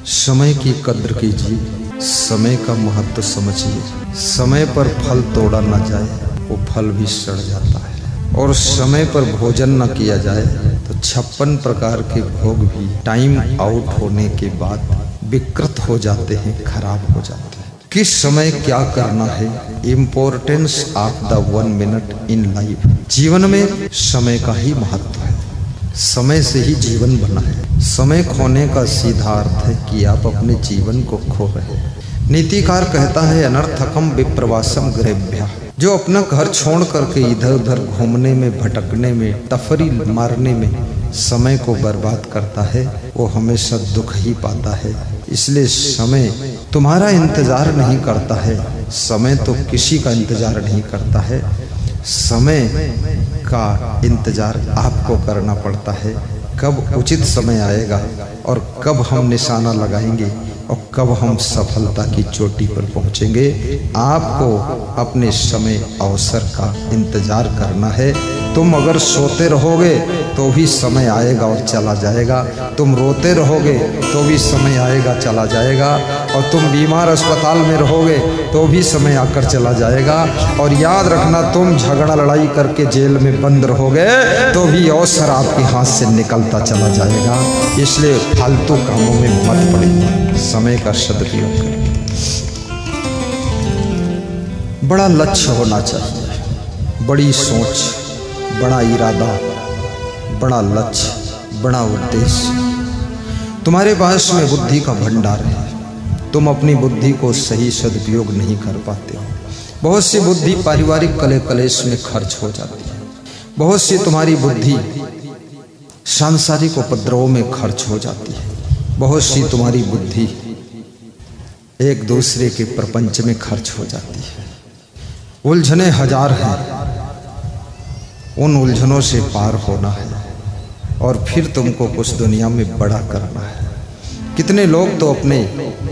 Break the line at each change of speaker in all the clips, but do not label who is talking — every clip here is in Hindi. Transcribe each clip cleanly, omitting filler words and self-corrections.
समय की कद्र कीजिए, समय का महत्व समझिए। समय पर फल तोड़ा न जाए वो फल भी सड़ जाता है, और समय पर भोजन न किया जाए तो 56 प्रकार के भोग भी टाइम आउट होने के बाद विकृत हो जाते हैं, खराब हो जाते हैं। किस समय क्या करना है, importance of the 1 minute in life. जीवन में समय का ही महत्व है, समय से ही जीवन बना है। समय खोने का सीधा अर्थ है कि आप अपने जीवन को खो रहे हैं। नीतिकार कहता है अनर्थकम विप्रवासम गृहेभ्यः। जो अपना घर छोड़ करके इधर उधर घूमने में, भटकने में, तफरी मारने में समय को बर्बाद करता है, वो हमेशा दुख ही पाता है। इसलिए समय तुम्हारा इंतजार नहीं करता है, समय तो किसी का इंतजार नहीं करता है। समय का इंतजार आपको करना पड़ता है। कब उचित समय आएगा और कब हम निशाना लगाएंगे और कब हम सफलता की चोटी पर पहुंचेंगे, आपको अपने समय अवसर का इंतजार करना है। तुम अगर सोते रहोगे तो भी समय आएगा और चला जाएगा, तुम रोते रहोगे तो भी समय आएगा चला जाएगा, और तुम बीमार अस्पताल में रहोगे तो भी समय आकर चला जाएगा। और याद रखना, तुम झगड़ा लड़ाई करके जेल में बंद रहोगे तो भी अवसर आपके हाथ से निकलता चला जाएगा। इसलिए फालतू कामों में मत पड़िए, समय का सदुपयोग करें। बड़ा लक्ष्य होना चाहिए, बड़ी सोच, बड़ा इरादा, बड़ा लक्ष्य, बड़ा उद्देश्य। तुम्हारे पास में बुद्धि का भंडार है, तुम अपनी बुद्धि को सही सदुपयोग नहीं कर पाते हो। बहुत सी बुद्धि पारिवारिक कले कलेश में खर्च हो जाती है, बहुत सी तुम्हारी बुद्धि सांसारिक उपद्रवों में खर्च हो जाती है, बहुत सी तुम्हारी बुद्धि एक दूसरे के प्रपंच में खर्च हो जाती है। उलझने हजार हैं, उन उलझनों से पार होना है और फिर तुमको कुछ दुनिया में बड़ा करना है। कितने लोग तो अपने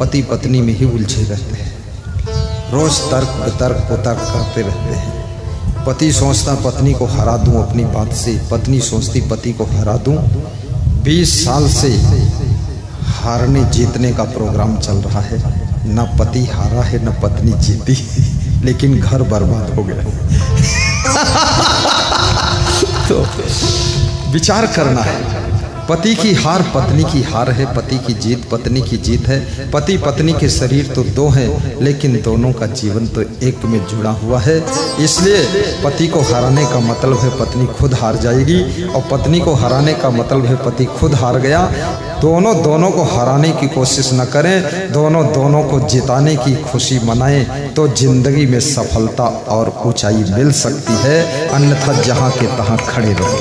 पति पत्नी में ही उलझे रहते हैं, रोज तर्क वितर्क कुतर्क करते रहते हैं। पति सोचता पत्नी को हरा दूं अपनी बात से, पत्नी सोचती पति को हरा दूं। 20 साल से हारने जीतने का प्रोग्राम चल रहा है, न पति हारा है न पत्नी जीती, लेकिन घर बर्बाद हो गया। तो विचार करना है, पति की हार पत्नी की हार है, पति की जीत पत्नी की जीत है। पति पत्नी के शरीर तो दो हैं, लेकिन दोनों का जीवन तो एक में जुड़ा हुआ है। इसलिए पति को हराने का मतलब है पत्नी खुद हार जाएगी, और पत्नी को हराने का मतलब है पति खुद हार गया। दोनों को हराने की कोशिश न करें, दोनों को जिताने की खुशी मनाएं, तो जिंदगी में सफलता और ऊंचाई मिल सकती है। अन्यथा जहां के तहां खड़े रहो।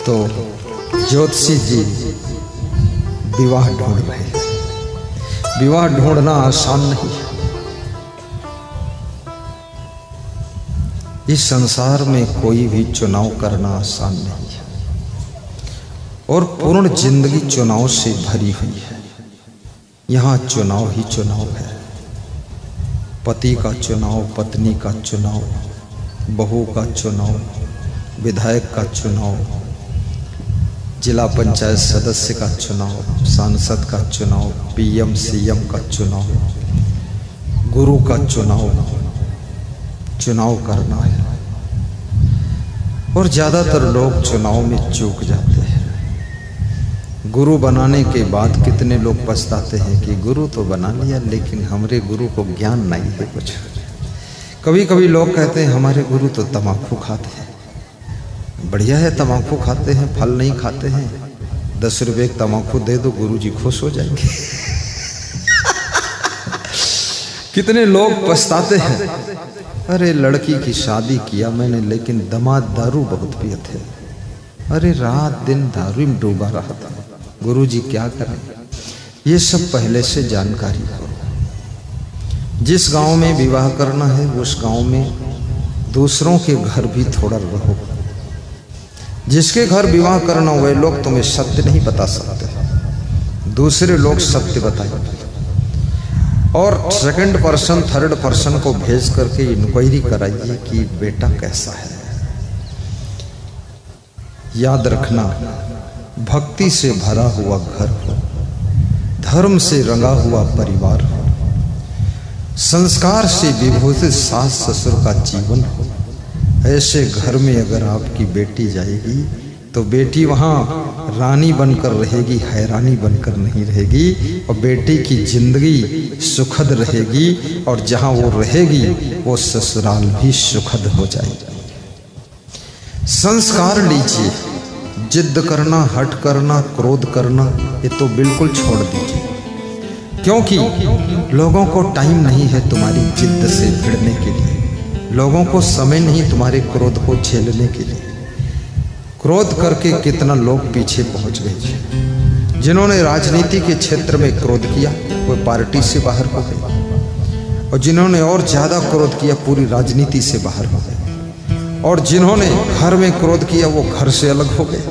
तो ज्योतिषी जी विवाह ढूंढ रहे हैं। विवाह ढूंढना आसान नहीं है। इस संसार में कोई भी चुनाव करना आसान नहीं है, और पूर्ण जिंदगी चुनाव से भरी हुई है। यहाँ चुनाव ही चुनाव है, पति का चुनाव, पत्नी का चुनाव, बहू का चुनाव, विधायक का चुनाव, जिला पंचायत सदस्य का चुनाव, सांसद का चुनाव, पीएम सीएम का चुनाव, गुरु का चुनाव करना है। और ज़्यादातर लोग चुनाव में चूक जाते हैं। गुरु बनाने के बाद कितने लोग पछताते हैं कि गुरु तो बना लिया, लेकिन हमारे गुरु को ज्ञान नहीं है कुछ। कभी कभी लोग कहते हैं हमारे गुरु तो तम्बाकू खाते हैं। बढ़िया है, तम्बाकू खाते हैं, फल नहीं खाते हैं। 10 रुपये तम्बाकू दे दो, गुरुजी खुश हो जाएंगे। कितने लोग पछताते हैं, अरे लड़की की शादी किया मैंने, लेकिन दामाद दारू बहुत पिए थे, अरे रात दिन दारू में डूबा रहा था, गुरुजी क्या करें। ये सब पहले से जानकारी हो। जिस गांव में विवाह करना है उस गांव में दूसरों के घर भी थोड़ा रहो। जिसके घर विवाह करना वे लोग तुम्हें सत्य नहीं बता सकते, दूसरे लोग सत्य बताएंगे। और सेकंड पर्सन थर्ड पर्सन को भेज करके इंक्वायरी कराइए कि बेटा कैसा है। याद रखना, भक्ति से भरा हुआ घर हो, धर्म से रंगा हुआ परिवार हो, संस्कार से विभूषित सास ससुर का जीवन हो, ऐसे घर में अगर आपकी बेटी जाएगी तो बेटी वहाँ रानी बनकर रहेगी, हैरानी बनकर नहीं रहेगी। और बेटी की जिंदगी सुखद रहेगी और जहाँ वो रहेगी वो ससुराल भी सुखद हो जाएगी। संस्कार लीजिए, जिद करना, हट करना, क्रोध करना ये तो बिल्कुल छोड़ दीजिए, क्योंकि लोगों को टाइम नहीं है तुम्हारी जिद से भिड़ने के लिए, लोगों को समय नहीं तुम्हारे क्रोध को झेलने के लिए। क्रोध करके कितना लोग पीछे पहुंच गए। जिन्होंने राजनीति के क्षेत्र में क्रोध किया वो पार्टी से बाहर हो गए, और जिन्होंने और ज्यादा क्रोध किया पूरी राजनीति से बाहर हो गए, और जिन्होंने घर में क्रोध किया वो घर से अलग हो गए,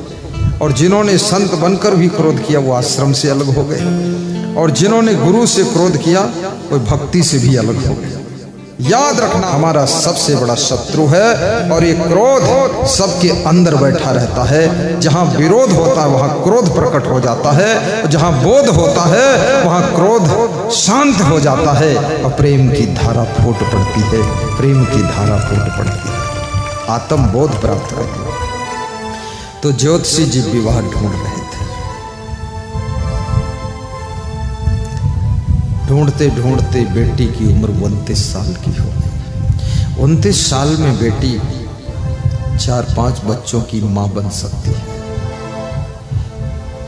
और जिन्होंने संत बनकर भी क्रोध किया वो आश्रम से अलग हो गए, और जिन्होंने गुरु से क्रोध किया वो भक्ति से भी अलग हो गए। याद रखना, हमारा सबसे बड़ा शत्रु है और ये क्रोध सबके अंदर बैठा रहता है। जहां विरोध होता है वहां क्रोध प्रकट हो जाता है, जहां बोध होता है वहां क्रोध शांत हो जाता है और प्रेम की धारा फूट पड़ती है, प्रेम की धारा फूट पड़ती है, आत्म बोध प्राप्त करती है। तो ज्योतिषी जी विवाह ढूंढ रहे थे, ढूंढते ढूंढते बेटी की उम्र 29 साल की हो गई। 29 साल में बेटी 4-5 बच्चों की मां बन सकती है।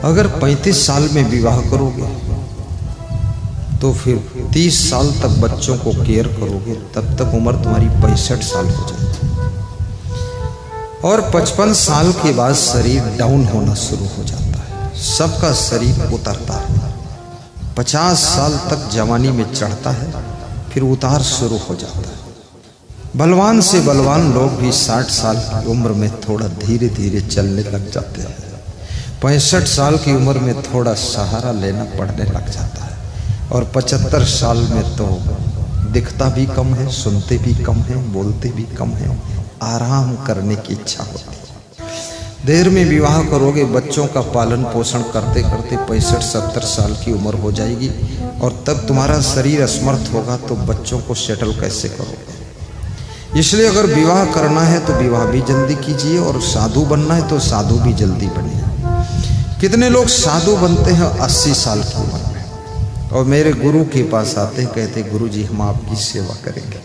अगर 35 साल में विवाह करोगे तो फिर 30 साल तक बच्चों को केयर करोगे, तब तक उम्र तुम्हारी 65 साल हो जाएगी। और 55 साल के बाद शरीर डाउन होना शुरू हो जाता है, सबका शरीर उतरता है। 50 साल तक जवानी में चढ़ता है, फिर उतार शुरू हो जाता है। बलवान से बलवान लोग भी 60 साल की उम्र में थोड़ा धीरे धीरे चलने लग जाते हैं। 65 साल की उम्र में थोड़ा सहारा लेना पड़ने लग जाता है, और 75 साल में तो दिखता भी कम है, सुनते भी कम है, बोलते भी कम है, आराम करने की इच्छा होती है। देर में विवाह करोगे, बच्चों का पालन पोषण करते करते 65-70 साल की उम्र हो जाएगी, और तब तुम्हारा शरीर असमर्थ होगा तो बच्चों को सेटल कैसे करोगे। इसलिए अगर विवाह करना है तो विवाह भी जल्दी कीजिए, और साधु बनना है तो साधु भी जल्दी बनिए। कितने लोग साधु बनते हैं 80 साल की उम्र में, और मेरे गुरु के पास आते हैं, कहते गुरु जी हम आपकी सेवा करेंगे।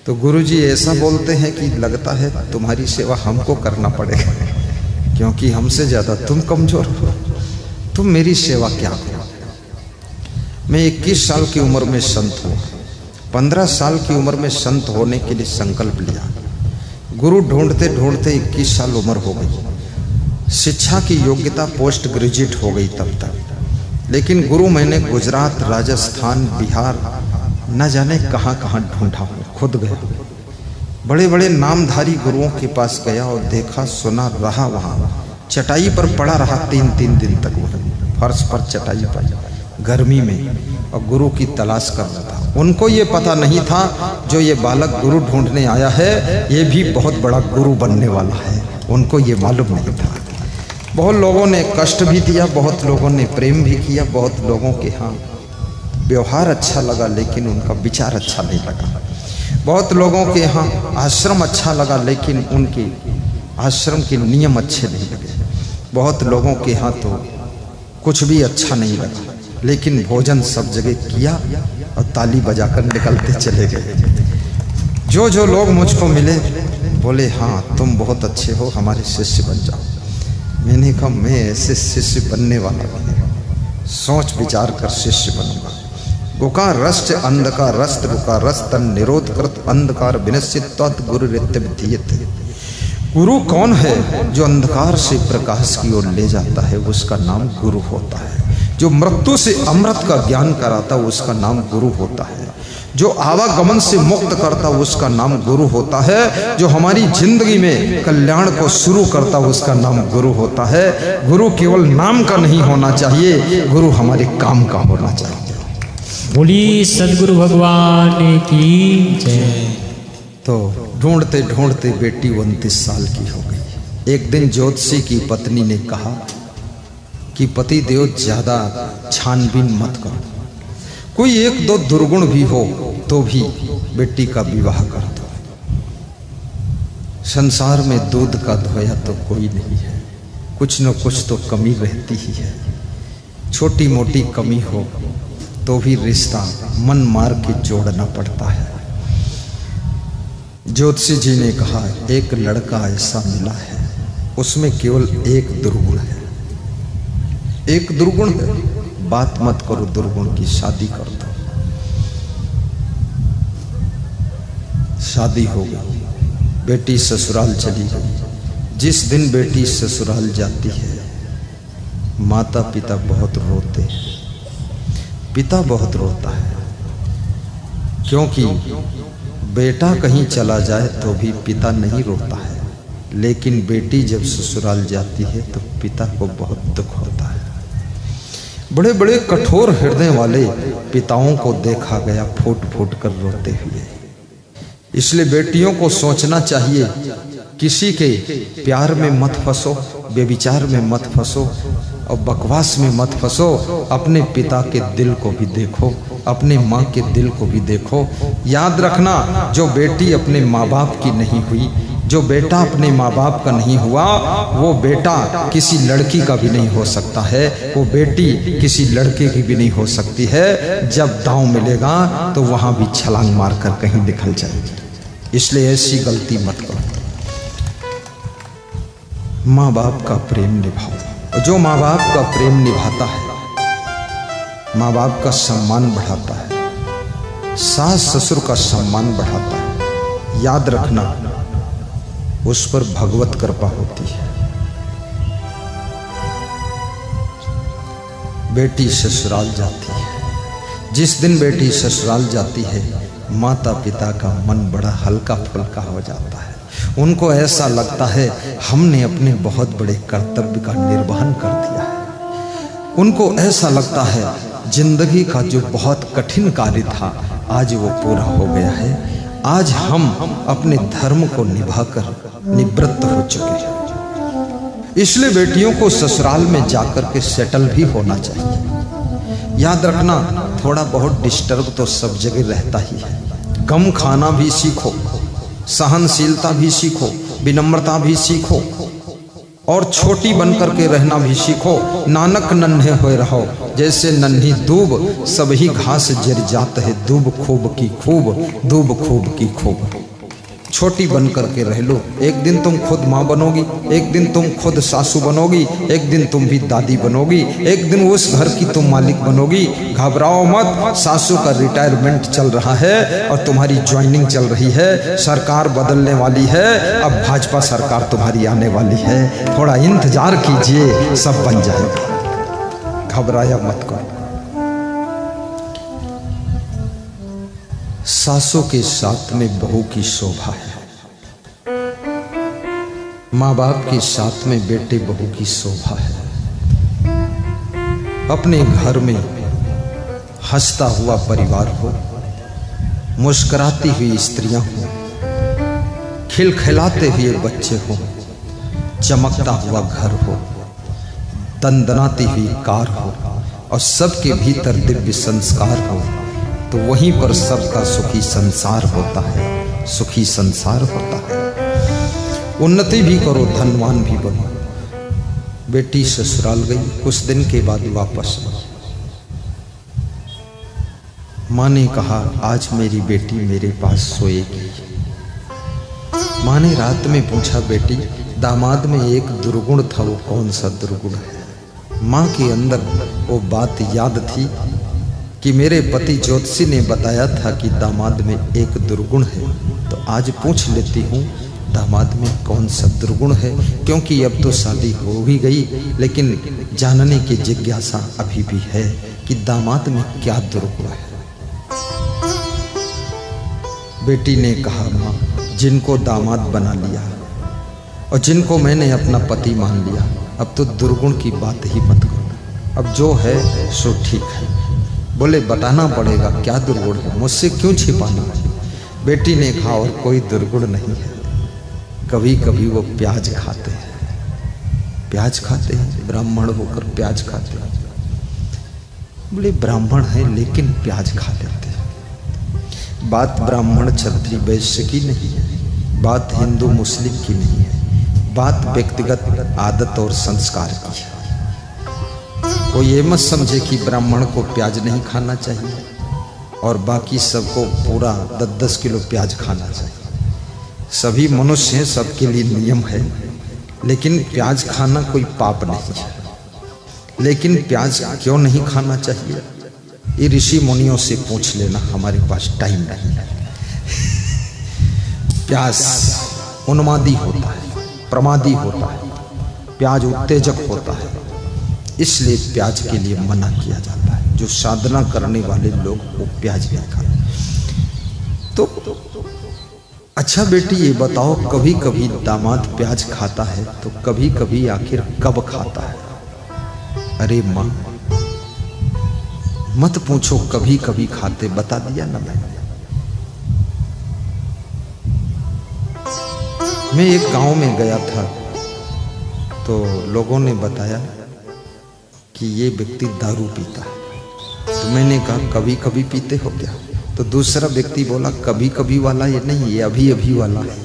तो गुरु जी ऐसा बोलते हैं कि लगता है तुम्हारी सेवा हमको करना पड़ेगा, क्योंकि हमसे ज्यादा तुम कमजोर हो, तुम मेरी सेवा क्या करो। मैं 21 साल की उम्र में संत हुआ, 15 साल की उम्र में संत होने के लिए संकल्प लिया। गुरु ढूंढते ढूंढते 21 साल उम्र हो गई, शिक्षा की योग्यता पोस्ट ग्रेजुएट हो गई तब तक। लेकिन गुरु मैंने गुजरात, राजस्थान, बिहार, न जाने कहाँ कहाँ ढूंढा, खुद गया। बड़े बड़े नामधारी गुरुओं के पास गया और देखा, सुना, रहा वहाँ, चटाई पर पड़ा रहा 3-3 दिन तक, वह फर्श पर चटाई पर गर्मी में, और गुरु की तलाश कर रहा था। उनको ये पता नहीं था जो ये बालक गुरु ढूंढने आया है ये भी बहुत बड़ा गुरु बनने वाला है, उनको ये मालूम नहीं था। बहुत लोगों ने कष्ट भी दिया, बहुत लोगों ने प्रेम भी किया, बहुत लोगों के यहाँ व्यवहार अच्छा लगा लेकिन उनका विचार अच्छा नहीं लगा। बहुत लोगों के यहाँ आश्रम अच्छा लगा लेकिन उनके आश्रम के नियम अच्छे नहीं लगे। बहुत लोगों के यहाँ तो कुछ भी अच्छा नहीं लगा, लेकिन भोजन सब जगह किया और ताली बजाकर निकलते चले गए। जो जो लोग मुझको मिले बोले हाँ तुम बहुत अच्छे हो, हमारे शिष्य बन जाओ। मैंने कहा मैं ऐसे शिष्य बनने वाला नहीं, सोच विचार कर शिष्य बनूंगा। गुका रस्ट अंधकार रस्त गुका रस्त निरोध कृत अंधकार विनश्चित गुरु रित्य विधीयते। गुरु कौन है? जो अंधकार से प्रकाश की ओर ले जाता है उसका नाम गुरु होता है। जो मृत्यु से अमृत का ज्ञान कराता है उसका नाम गुरु होता है। जो आवागमन से मुक्त करता है उसका नाम गुरु होता है। जो हमारी जिंदगी में कल्याण को शुरू करता है उसका नाम गुरु होता है। गुरु केवल नाम का नहीं होना चाहिए, गुरु हमारे काम का होना चाहिए।
बोली सदगुरु भगवान की जय।
तो ढूंढते ढूंढते बेटी 29 साल की हो गई। एक दिन ज्योतिषी की पत्नी ने कहा कि पति देव ज्यादा छानबीन मत करो, कोई एक दो दुर्गुण भी हो तो भी बेटी का विवाह कर दो। संसार में दूध का धोया तो कोई नहीं है, कुछ न कुछ तो कमी रहती ही है। छोटी मोटी कमी हो तो भी रिश्ता मन मार के जोड़ना पड़ता है। ज्योतिषी जी ने कहा एक लड़का ऐसा मिला है, उसमें केवल एक दुर्गुण है, एक दुर्गुण है, बात मत करो दुर्गुण की, शादी कर दो। शादी हो गई, बेटी ससुराल चली गई। जिस दिन बेटी ससुराल जाती है माता पिता बहुत रोते हैं, पिता बहुत रोता है, क्योंकि बेटा कहीं चला जाए तो भी पिता नहीं रोता है, लेकिन बेटी जब ससुराल जाती है तो पिता को बहुत दुख होता है। बड़े बड़े कठोर हृदय वाले पिताओं को देखा गया फूट फूट कर रोते हुए। इसलिए बेटियों को सोचना चाहिए, किसी के प्यार में मत फंसो, व्यभिचार में मत फंसो और बकवास में मत फंसो। अपने पिता के दिल को भी देखो, अपने माँ के दिल को भी देखो। याद रखना, जो बेटी अपने माँ बाप की नहीं हुई, जो बेटा अपने माँ बाप का नहीं हुआ, वो बेटा किसी लड़की का भी नहीं हो सकता है, वो बेटी किसी लड़के की भी नहीं हो सकती है। जब दांव मिलेगा तो वहां भी छलांग मारकर कहीं निकल जाएगी। इसलिए ऐसी गलती मत करो। माँ बाप का प्रेम निभाओ। जो माँ बाप का प्रेम निभाता है, माँ बाप का सम्मान बढ़ाता है, सास ससुर का सम्मान बढ़ाता है, याद रखना उस पर भगवत कृपा होती है। बेटी ससुराल जाती है, जिस दिन बेटी ससुराल जाती है माता पिता का मन बड़ा हल्का फुल्का हो जाता है। उनको ऐसा लगता है हमने अपने बहुत बड़े कर्तव्य का निर्वहन कर दिया है। उनको ऐसा लगता है जिंदगी का जो बहुत कठिन कार्य था आज वो पूरा हो गया है। आज हम अपने धर्म को निभाकर निवृत्त हो चुके हैं। इसलिए बेटियों को ससुराल में जाकर के सेटल भी होना चाहिए। याद रखना, थोड़ा बहुत डिस्टर्ब तो सब जगह रहता ही है। गम खाना भी सीखो, सहनशीलता भी सीखो, विनम्रता भी सीखो और छोटी बनकर के रहना भी सीखो। नानक नन्हे होए रहो, जैसे नन्ही दूब सभी घास जर जात है, दूब खूब की खूब, दूब खूब की खूब। छोटी बन करके रह लो। एक दिन तुम खुद माँ बनोगी, एक दिन तुम खुद सासू बनोगी, एक दिन तुम भी दादी बनोगी, एक दिन उस घर की तुम मालिक बनोगी। घबराओ मत, सासू का रिटायरमेंट चल रहा है और तुम्हारी ज्वाइनिंग चल रही है। सरकार बदलने वाली है, अब भाजपा सरकार तुम्हारी आने वाली है। थोड़ा इंतजार कीजिए, सब बन जाएगा। घबराया मत करो। सासों के साथ में बहू की शोभा है, माँ बाप के साथ में बेटे बहू की शोभा है। अपने घर में हंसता हुआ परिवार हो, मुस्कुराती हुई स्त्रियां हो, खिलखिलाते हुए बच्चे हो, चमकता हुआ घर हो, दंदनाती हुई कार हो और सबके भीतर दिव्य संस्कार हो, तो वहीं पर सबका सुखी संसार होता है, सुखी संसार होता है। उन्नति भी करो, धनवान भी बनो। बेटी ससुराल गई, कुछ दिन के बाद वापस आई। माँ ने कहा आज मेरी बेटी मेरे पास सोएगी। माँ ने रात में पूछा बेटी दामाद में एक दुर्गुण था, वो कौन सा दुर्गुण है? माँ के अंदर वो बात याद थी कि मेरे पति ज्योतिषी ने बताया था कि दामाद में एक दुर्गुण है, तो आज पूछ लेती हूँ दामाद में कौन सा दुर्गुण है, क्योंकि अब तो शादी हो ही गई, लेकिन जानने की जिज्ञासा अभी भी है कि दामाद में क्या दुर्गुण है। बेटी ने कहा माँ, जिनको दामाद बना लिया और जिनको मैंने अपना पति मान लिया, अब तो दुर्गुण की बात ही मत करो, अब जो है सो ठीक है। बोले बताना पड़ेगा क्या दुर्गुण है, मुझसे क्यों छिपाना है? बेटी ने कहा और कोई दुर्गुण नहीं है, कभी कभी वो प्याज खाते हैं। प्याज खाते हैं, ब्राह्मण होकर प्याज खाते हैं। बोले ब्राह्मण है लेकिन प्याज खा लेते हैं। बात ब्राह्मण क्षत्रिय वैश्य की नहीं है, बात हिंदू मुस्लिम की नहीं है, बात व्यक्तिगत आदत और संस्कार की है। कोई ये मत समझे कि ब्राह्मण को प्याज नहीं खाना चाहिए और बाकी सबको पूरा 10-10 किलो प्याज खाना चाहिए। सभी मनुष्य हैं, सबके लिए नियम है, लेकिन प्याज खाना कोई पाप नहीं है। लेकिन प्याज क्यों नहीं खाना चाहिए, ये ऋषि मुनियों से पूछ लेना, हमारे पास टाइम नहीं है। प्याज उन्मादी होता है, प्रमादी होता है, प्याज उत्तेजक होता है, इसलिए प्याज के लिए मना किया जाता है। जो साधना करने वाले लोग वो प्याज नहीं खाते। तो अच्छा बेटी ये बताओ, कभी कभी दामाद प्याज खाता है तो कभी कभी आखिर कब खाता है? अरे माँ मत पूछो कभी कभी खाते, बता दिया ना मैं एक गांव में गया था तो लोगों ने बताया कि ये व्यक्ति दारू पीता है। तो मैंने कहा कभी कभी पीते हो क्या? तो दूसरा व्यक्ति बोला कभी कभी वाला ये नहीं, ये अभी अभी वाला है,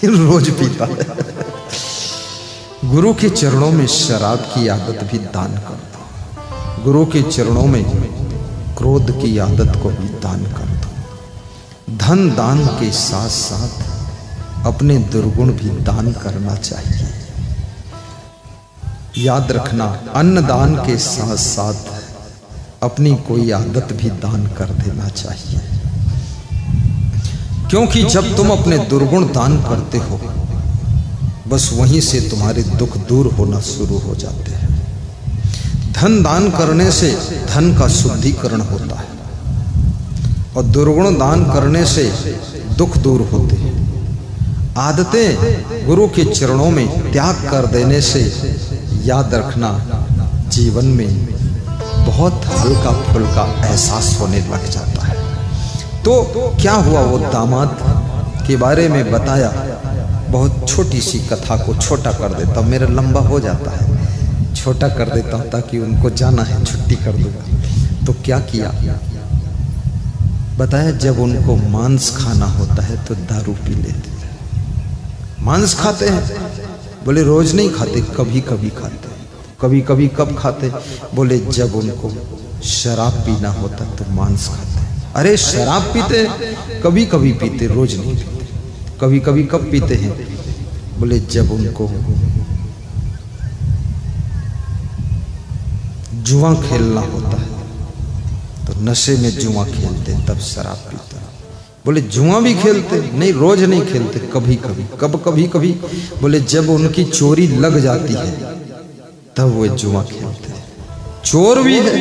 रोज पीता है। गुरु के चरणों में शराब की आदत भी दान कर दो, गुरु के चरणों में क्रोध की आदत को भी दान कर दो। धन दान के साथ साथ अपने दुर्गुण भी दान करना चाहिए। याद रखना, अन्न दान के साथ साथ अपनी कोई आदत भी दान कर देना चाहिए, क्योंकि जब तुम अपने दुर्गुण दान करते हो बस वहीं से तुम्हारे दुख दूर होना शुरू हो जाते हैं। धन दान करने से धन का शुद्धिकरण होता है और दुर्गुण दान करने से दुख दूर होते हैं। आदतें गुरु के चरणों में त्याग कर देने से याद रखना, जीवन में बहुत हल्का फुल्का एहसास होने लग जाता है। तो क्या हुआ, वो दामाद के बारे में बताया। बहुत छोटी सी कथा को छोटा कर देता हूँ, मेरा लंबा हो जाता है, छोटा कर देता हूँ ताकि उनको जाना है, छुट्टी कर दूंगा। तो क्या किया बताया, जब उनको मांस खाना होता है तो दारू पी लेते हैं। मांस खाते हैं? बोले रोज नहीं खाते, कभी कभी खाते। कभी कभी कब खाते? बोले जब उनको शराब पीना होता तो मांस खाते। अरे शराब पीते? कभी कभी पीते, रोज नहीं पीते। कभी कभी कब पीते हैं? बोले जब उनको जुआ खेलना होता है तो नशे में जुआ खेलते तब शराब पीते। बोले जुआ भी खेलते? नहीं, रोज नहीं खेलते, कभी कभी। कब कभी कभी? बोले जब उनकी चोरी लग जाती है तब वो जुआ खेलते। चोर भी है?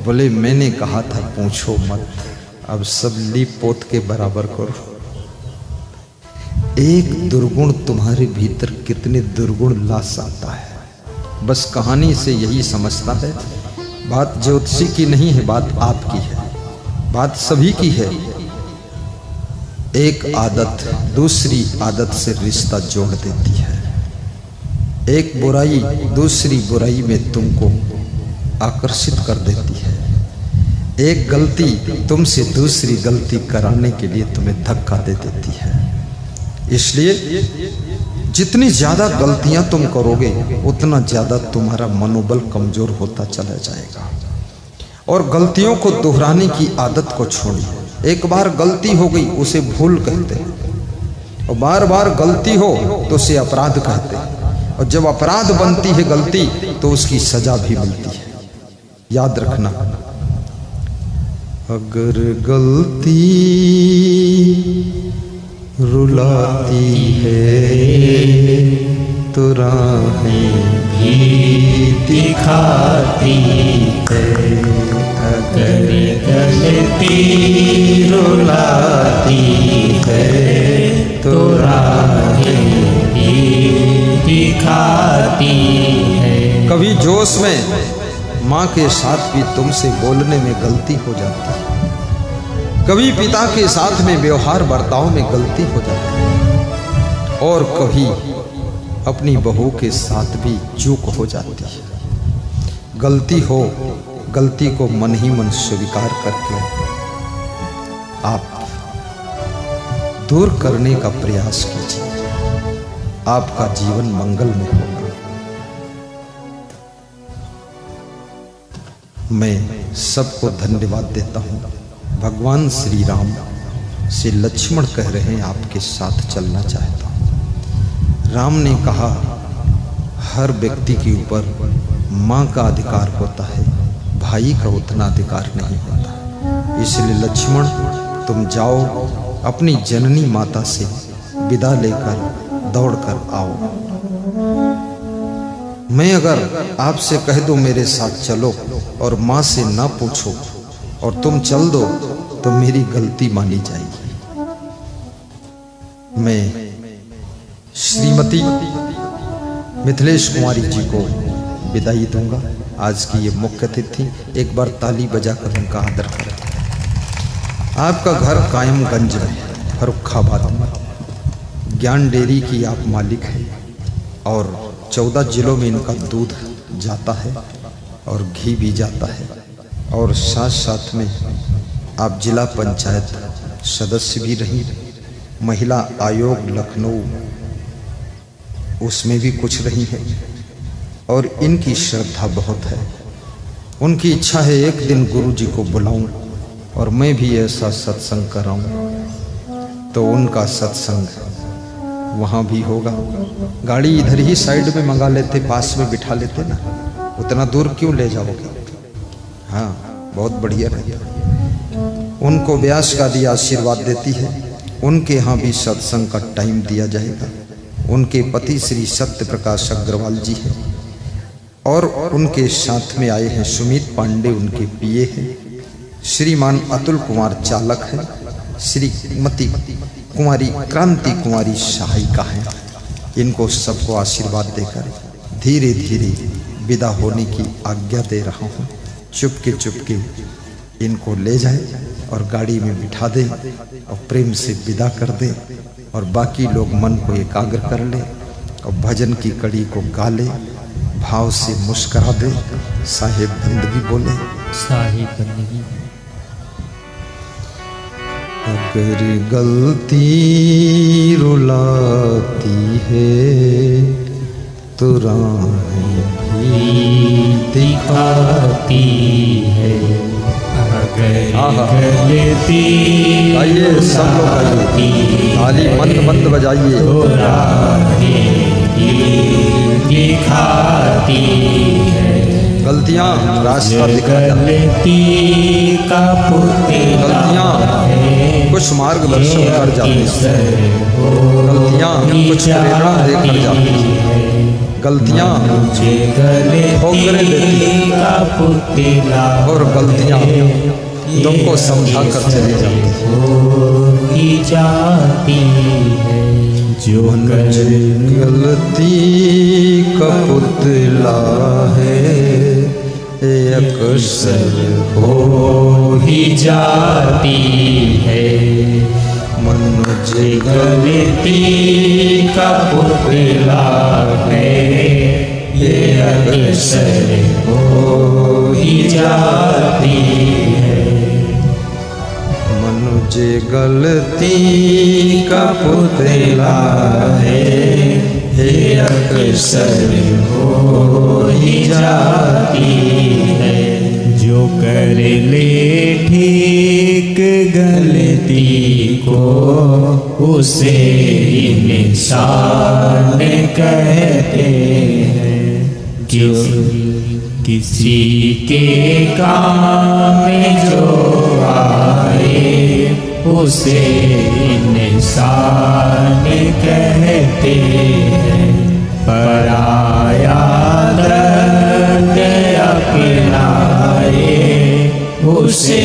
बोले मैंने कहा था पूछो मत, अब सब लीप पोत के बराबर करो। एक दुर्गुण तुम्हारे भीतर कितने दुर्गुण ला सकता है। बस कहानी से यही समझता है, बात ज्योतिषी की नहीं है, बात आपकी है, बात सभी की है। एक आदत दूसरी आदत से रिश्ता जोड़ देती है। एक बुराई दूसरी बुराई में तुमको आकर्षित कर देती है। एक गलती तुमसे दूसरी गलती कराने के लिए तुम्हें धक्का दे देती है। इसलिए जितनी ज्यादा गलतियां तुम करोगे उतना ज्यादा तुम्हारा मनोबल कमजोर होता चला जाएगा। और गलतियों को दोहराने की आदत को छोड़िए। एक बार गलती हो गई उसे भूल कहते हैं, और बार बार गलती हो तो उसे अपराध कहते हैं। और जब अपराध बनती है गलती तो उसकी सजा भी मिलती है। याद रखना, अगर गलती रुलाती है तो राहें
भी दिखाती है। अगर गलती रुलाती है तो राहें भी दिखाती है।
कभी जोश में माँ के साथ भी तुमसे बोलने में गलती हो जाती है। कभी पिता के साथ में व्यवहार बर्ताव में गलती हो जाती है। और कभी अपनी बहू के साथ भी चूक हो जाती है। गलती हो, गलती को मन ही मन स्वीकार करके आप दूर करने का प्रयास कीजिए, आपका जीवन मंगल में होगा। मैं सबको धन्यवाद देता हूँ। भगवान श्री राम से लक्ष्मण कह रहे हैं आपके साथ चलना चाहता हूँ। राम ने कहा हर व्यक्ति के ऊपर माँ का अधिकार होता है, भाई का उतना अधिकार नहीं होता। इसलिए लक्ष्मण तुम जाओ, अपनी जननी माता से विदा लेकर दौड़कर आओ। मैं अगर आपसे कह दूं मेरे साथ चलो और माँ से ना पूछो और तुम चल दो तो मेरी गलती मानी जाएगी। मैं श्रीमती मिथिलेश कुमारी जी को विदाई दूंगा। आज की ये मुख्य अतिथि, एक बार ताली बजाकर उनका आदर करें। आपका घर कायमगंज में, फर्रुखाबाद में, ज्ञान डेयरी की आप मालिक हैं और 14 जिलों में इनका दूध जाता है और घी भी जाता है, और साथ साथ में आप जिला पंचायत सदस्य भी रही, महिला आयोग लखनऊ उसमें भी कुछ रही है। और इनकी श्रद्धा बहुत है। उनकी इच्छा है एक दिन गुरु जी को बुलाऊं और मैं भी ऐसा सत्संग कराऊं, तो उनका सत्संग वहाँ भी होगा। गाड़ी इधर ही साइड में मंगा लेते, पास में बिठा लेते ना, उतना दूर क्यों ले जाओगे? हाँ, बहुत बढ़िया रहेगा। उनको व्यास का दिया आशीर्वाद देती है। उनके यहाँ भी सत्संग का टाइम दिया जाएगा। उनके पति श्री सत्य प्रकाश अग्रवाल जी हैं और उनके साथ में आए हैं सुमित पांडे, उनके पीए हैं। श्रीमान अतुल कुमार चालक हैं। श्रीमती कुमारी क्रांति कुमारी सहायिका हैं। इनको सबको आशीर्वाद देकर धीरे धीरे विदा होने की आज्ञा दे रहा हूँ। चुपके चुपके इनको ले जाए और गाड़ी में बिठा दे और प्रेम से विदा कर दे, और बाकी लोग मन को एकाग्र कर ले और भजन की कड़ी को गा ले, भाव से मुस्करा दे, साहिब बंदगी बोले,
साहिब बंदगी।
अगर गलती रुलाती है तो राहें भी
दिखाती है। अगर गलती
आइए सब लोग आइए, ताली मंद मंद बजाइए।
तो राहें भी दिखाती है।
गलतियाँ रास्ता दिखा जाती,
गलती का पुतला
गलतियाँ कुछ मार्गदर्शन कर जाती, गलतियाँ कुछ प्रेरणा देकर जाती, गलतियाँ ठोकरें देती और गलतियाँ तुमको समझा कर चली
जाती है। जो
गलती का पुतला है अक्सर
हो ही जाती है।
मनुष्य
गलती का पुतला है, ये अक्सर हो ही जाती है।
मनुष्य गलती का पुतला है,
ये अक्सर हो ही जाती है। जो कर ले ठीक गलती को, उसे इंसान कहते हैं। जो किसी के काम में जो आए, उसे इंसान कहते हैं। पराया दर्द अपनाए, उसे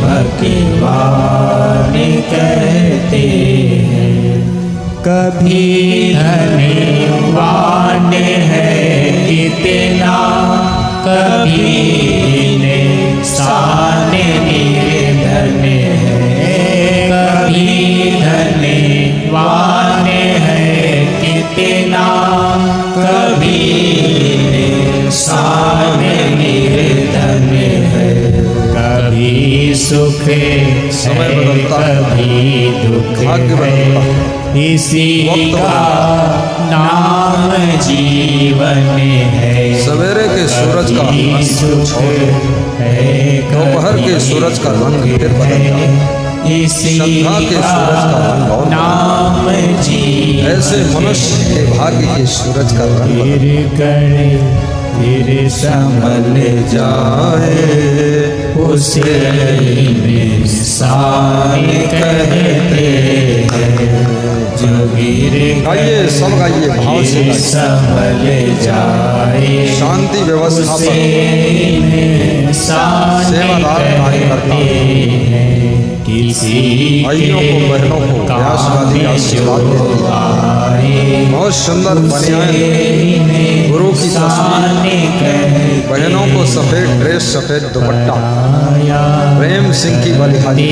भगवान कहते हैं। कभी धनवान है कितना, कभी इंसान निर्धन है। कभी धनवान है कितना, सुख
समय बदलता है,
कभी दुख
भाग्य बदलता है,
इसी
वक्त
का नाम जीवन है।
सवेरे के सूरज का रंग छोड़ दोपहर के सूरज का रंग फिर बदलता है, संध्या के सूरज का रंग और
नाम जी
ऐसे मनुष्य के भाग्य के सूरज का रंग
फिर संभल जाए उसे इंसान कहते हैं। जो गिर
गाइए, सब गाइए, भाव से गाइए।
संभल जाए
शांति व्यवस्था पर
सेवादार
कार्य करता है,
किसी
भाइयों को बहनों को व्यासवादी आशीर्वाद देती है। बहुत सुंदर बनियान, गुरु की तस्वीर, बहनों को सफेद ड्रेस, सफेद दुपट्टा, प्रेम सिंह की बलिहारी,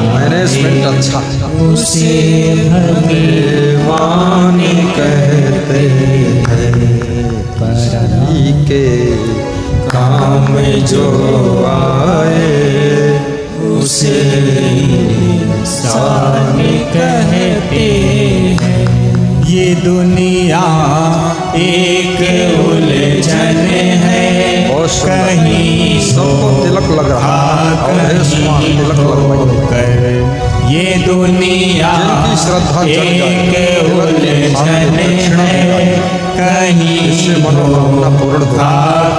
मैनेजमेंट अच्छा,
उसे भगवान कहते हैं।
पराई के काम जो आए
उसे इंसान कहते हैं। ये दुनिया एक उलझन है, कहीं
सबको तिलक लग रहा है, तिलक लगवाइए।
ये दुनिया
जिनकी श्रद्धा
एक उलझन है, कहीं
मनोकामना पूर्ण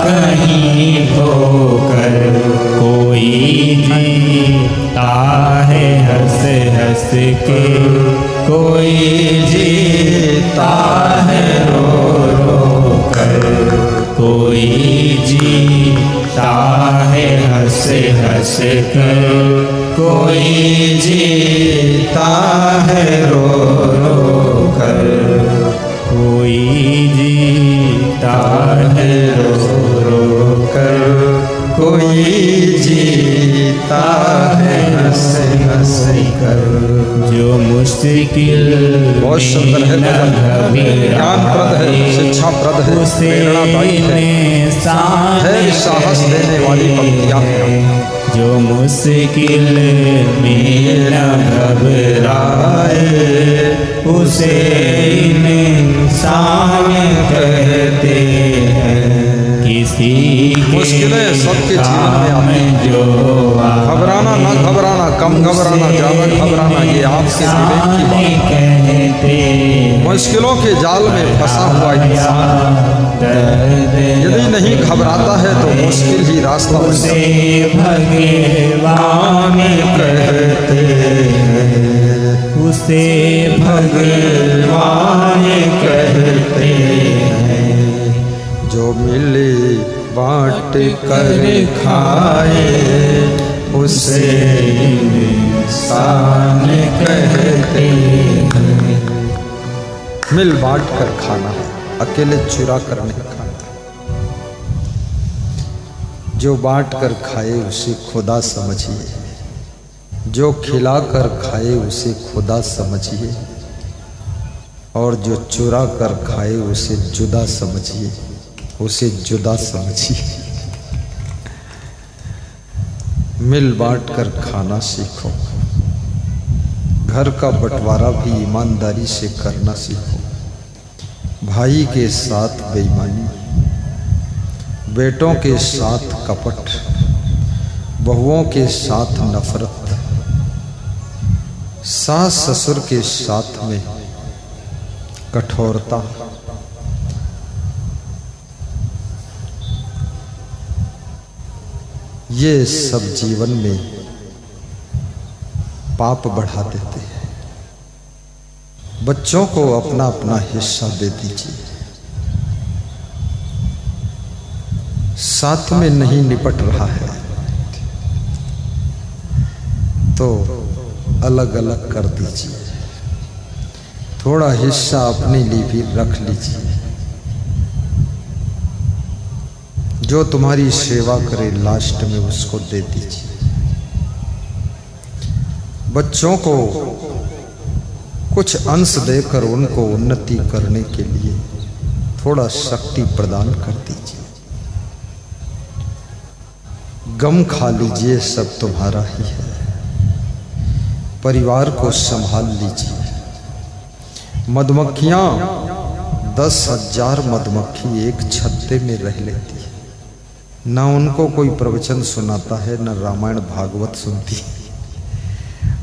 कहीं धोकर कोई जीता है हंस हंस के, कोई जीता है रो रो कर, कोई जीता है हंस हंस कर, कोई जीता है रो रो कर, कोई जीता है रो रो कर, कोई जीता है हंस हंस कर। जो मुश्किल
बहुत सुंदर है, ज्ञानप्रद है, शिक्षाप्रद है, प्रेरणादायी है, साहस देने वाली पंक्तियां हैं।
जो मुश्किल में न घबराए उसे इंसान कहते हैं। किसी
मुश्किलें सबके जीवन में आती हैं,
जो
घबराना ना घबराना, कम घबराना, ज्यादा घबराना, ये आपके विवेक की बात है। मुश्किलों के जाल में फंसा हुआ इंसान यदि नहीं घबराता है तो मुश्किल ही रास्ता
उसे भगवान कहते हैं। उसे भगवान कहते हैं।
जो मिले बांट कर खाए उसे इंसान कहते हैं। मिल बांट कर खाना है, अकेले चुरा कर नहीं खाना। जो बांट कर खाए उसे खुदा समझिए, जो खिला कर खाए उसे खुदा समझिए, और जो चुरा कर खाए उसे जुदा समझिए, उसे जुदा समझिए। मिल बांट कर खाना सीखो, घर का बंटवारा भी ईमानदारी से करना सीखो। भाई के साथ बेईमानी, बेटों के साथ कपट, बहुओं के साथ नफरत, सास ससुर के साथ में कठोरता, ये सब जीवन में पाप बढ़ा देते हैं। बच्चों को अपना अपना हिस्सा दे दीजिए, साथ में नहीं निपट रहा है तो अलग अलग कर दीजिए, थोड़ा हिस्सा अपने लिए भी रख लीजिए। जो तुम्हारी सेवा करे लास्ट में उसको दे दीजिए। बच्चों को कुछ अंश देकर उनको उन्नति करने के लिए थोड़ा शक्ति प्रदान कर दीजिए। गम खा लीजिए सब तुम्हारा ही है, परिवार को संभाल लीजिए। मधुमक्खियां 10,000 मधुमक्खी एक छत्ते में रह लेती है, ना उनको कोई प्रवचन सुनाता है, ना रामायण भागवत सुनती है,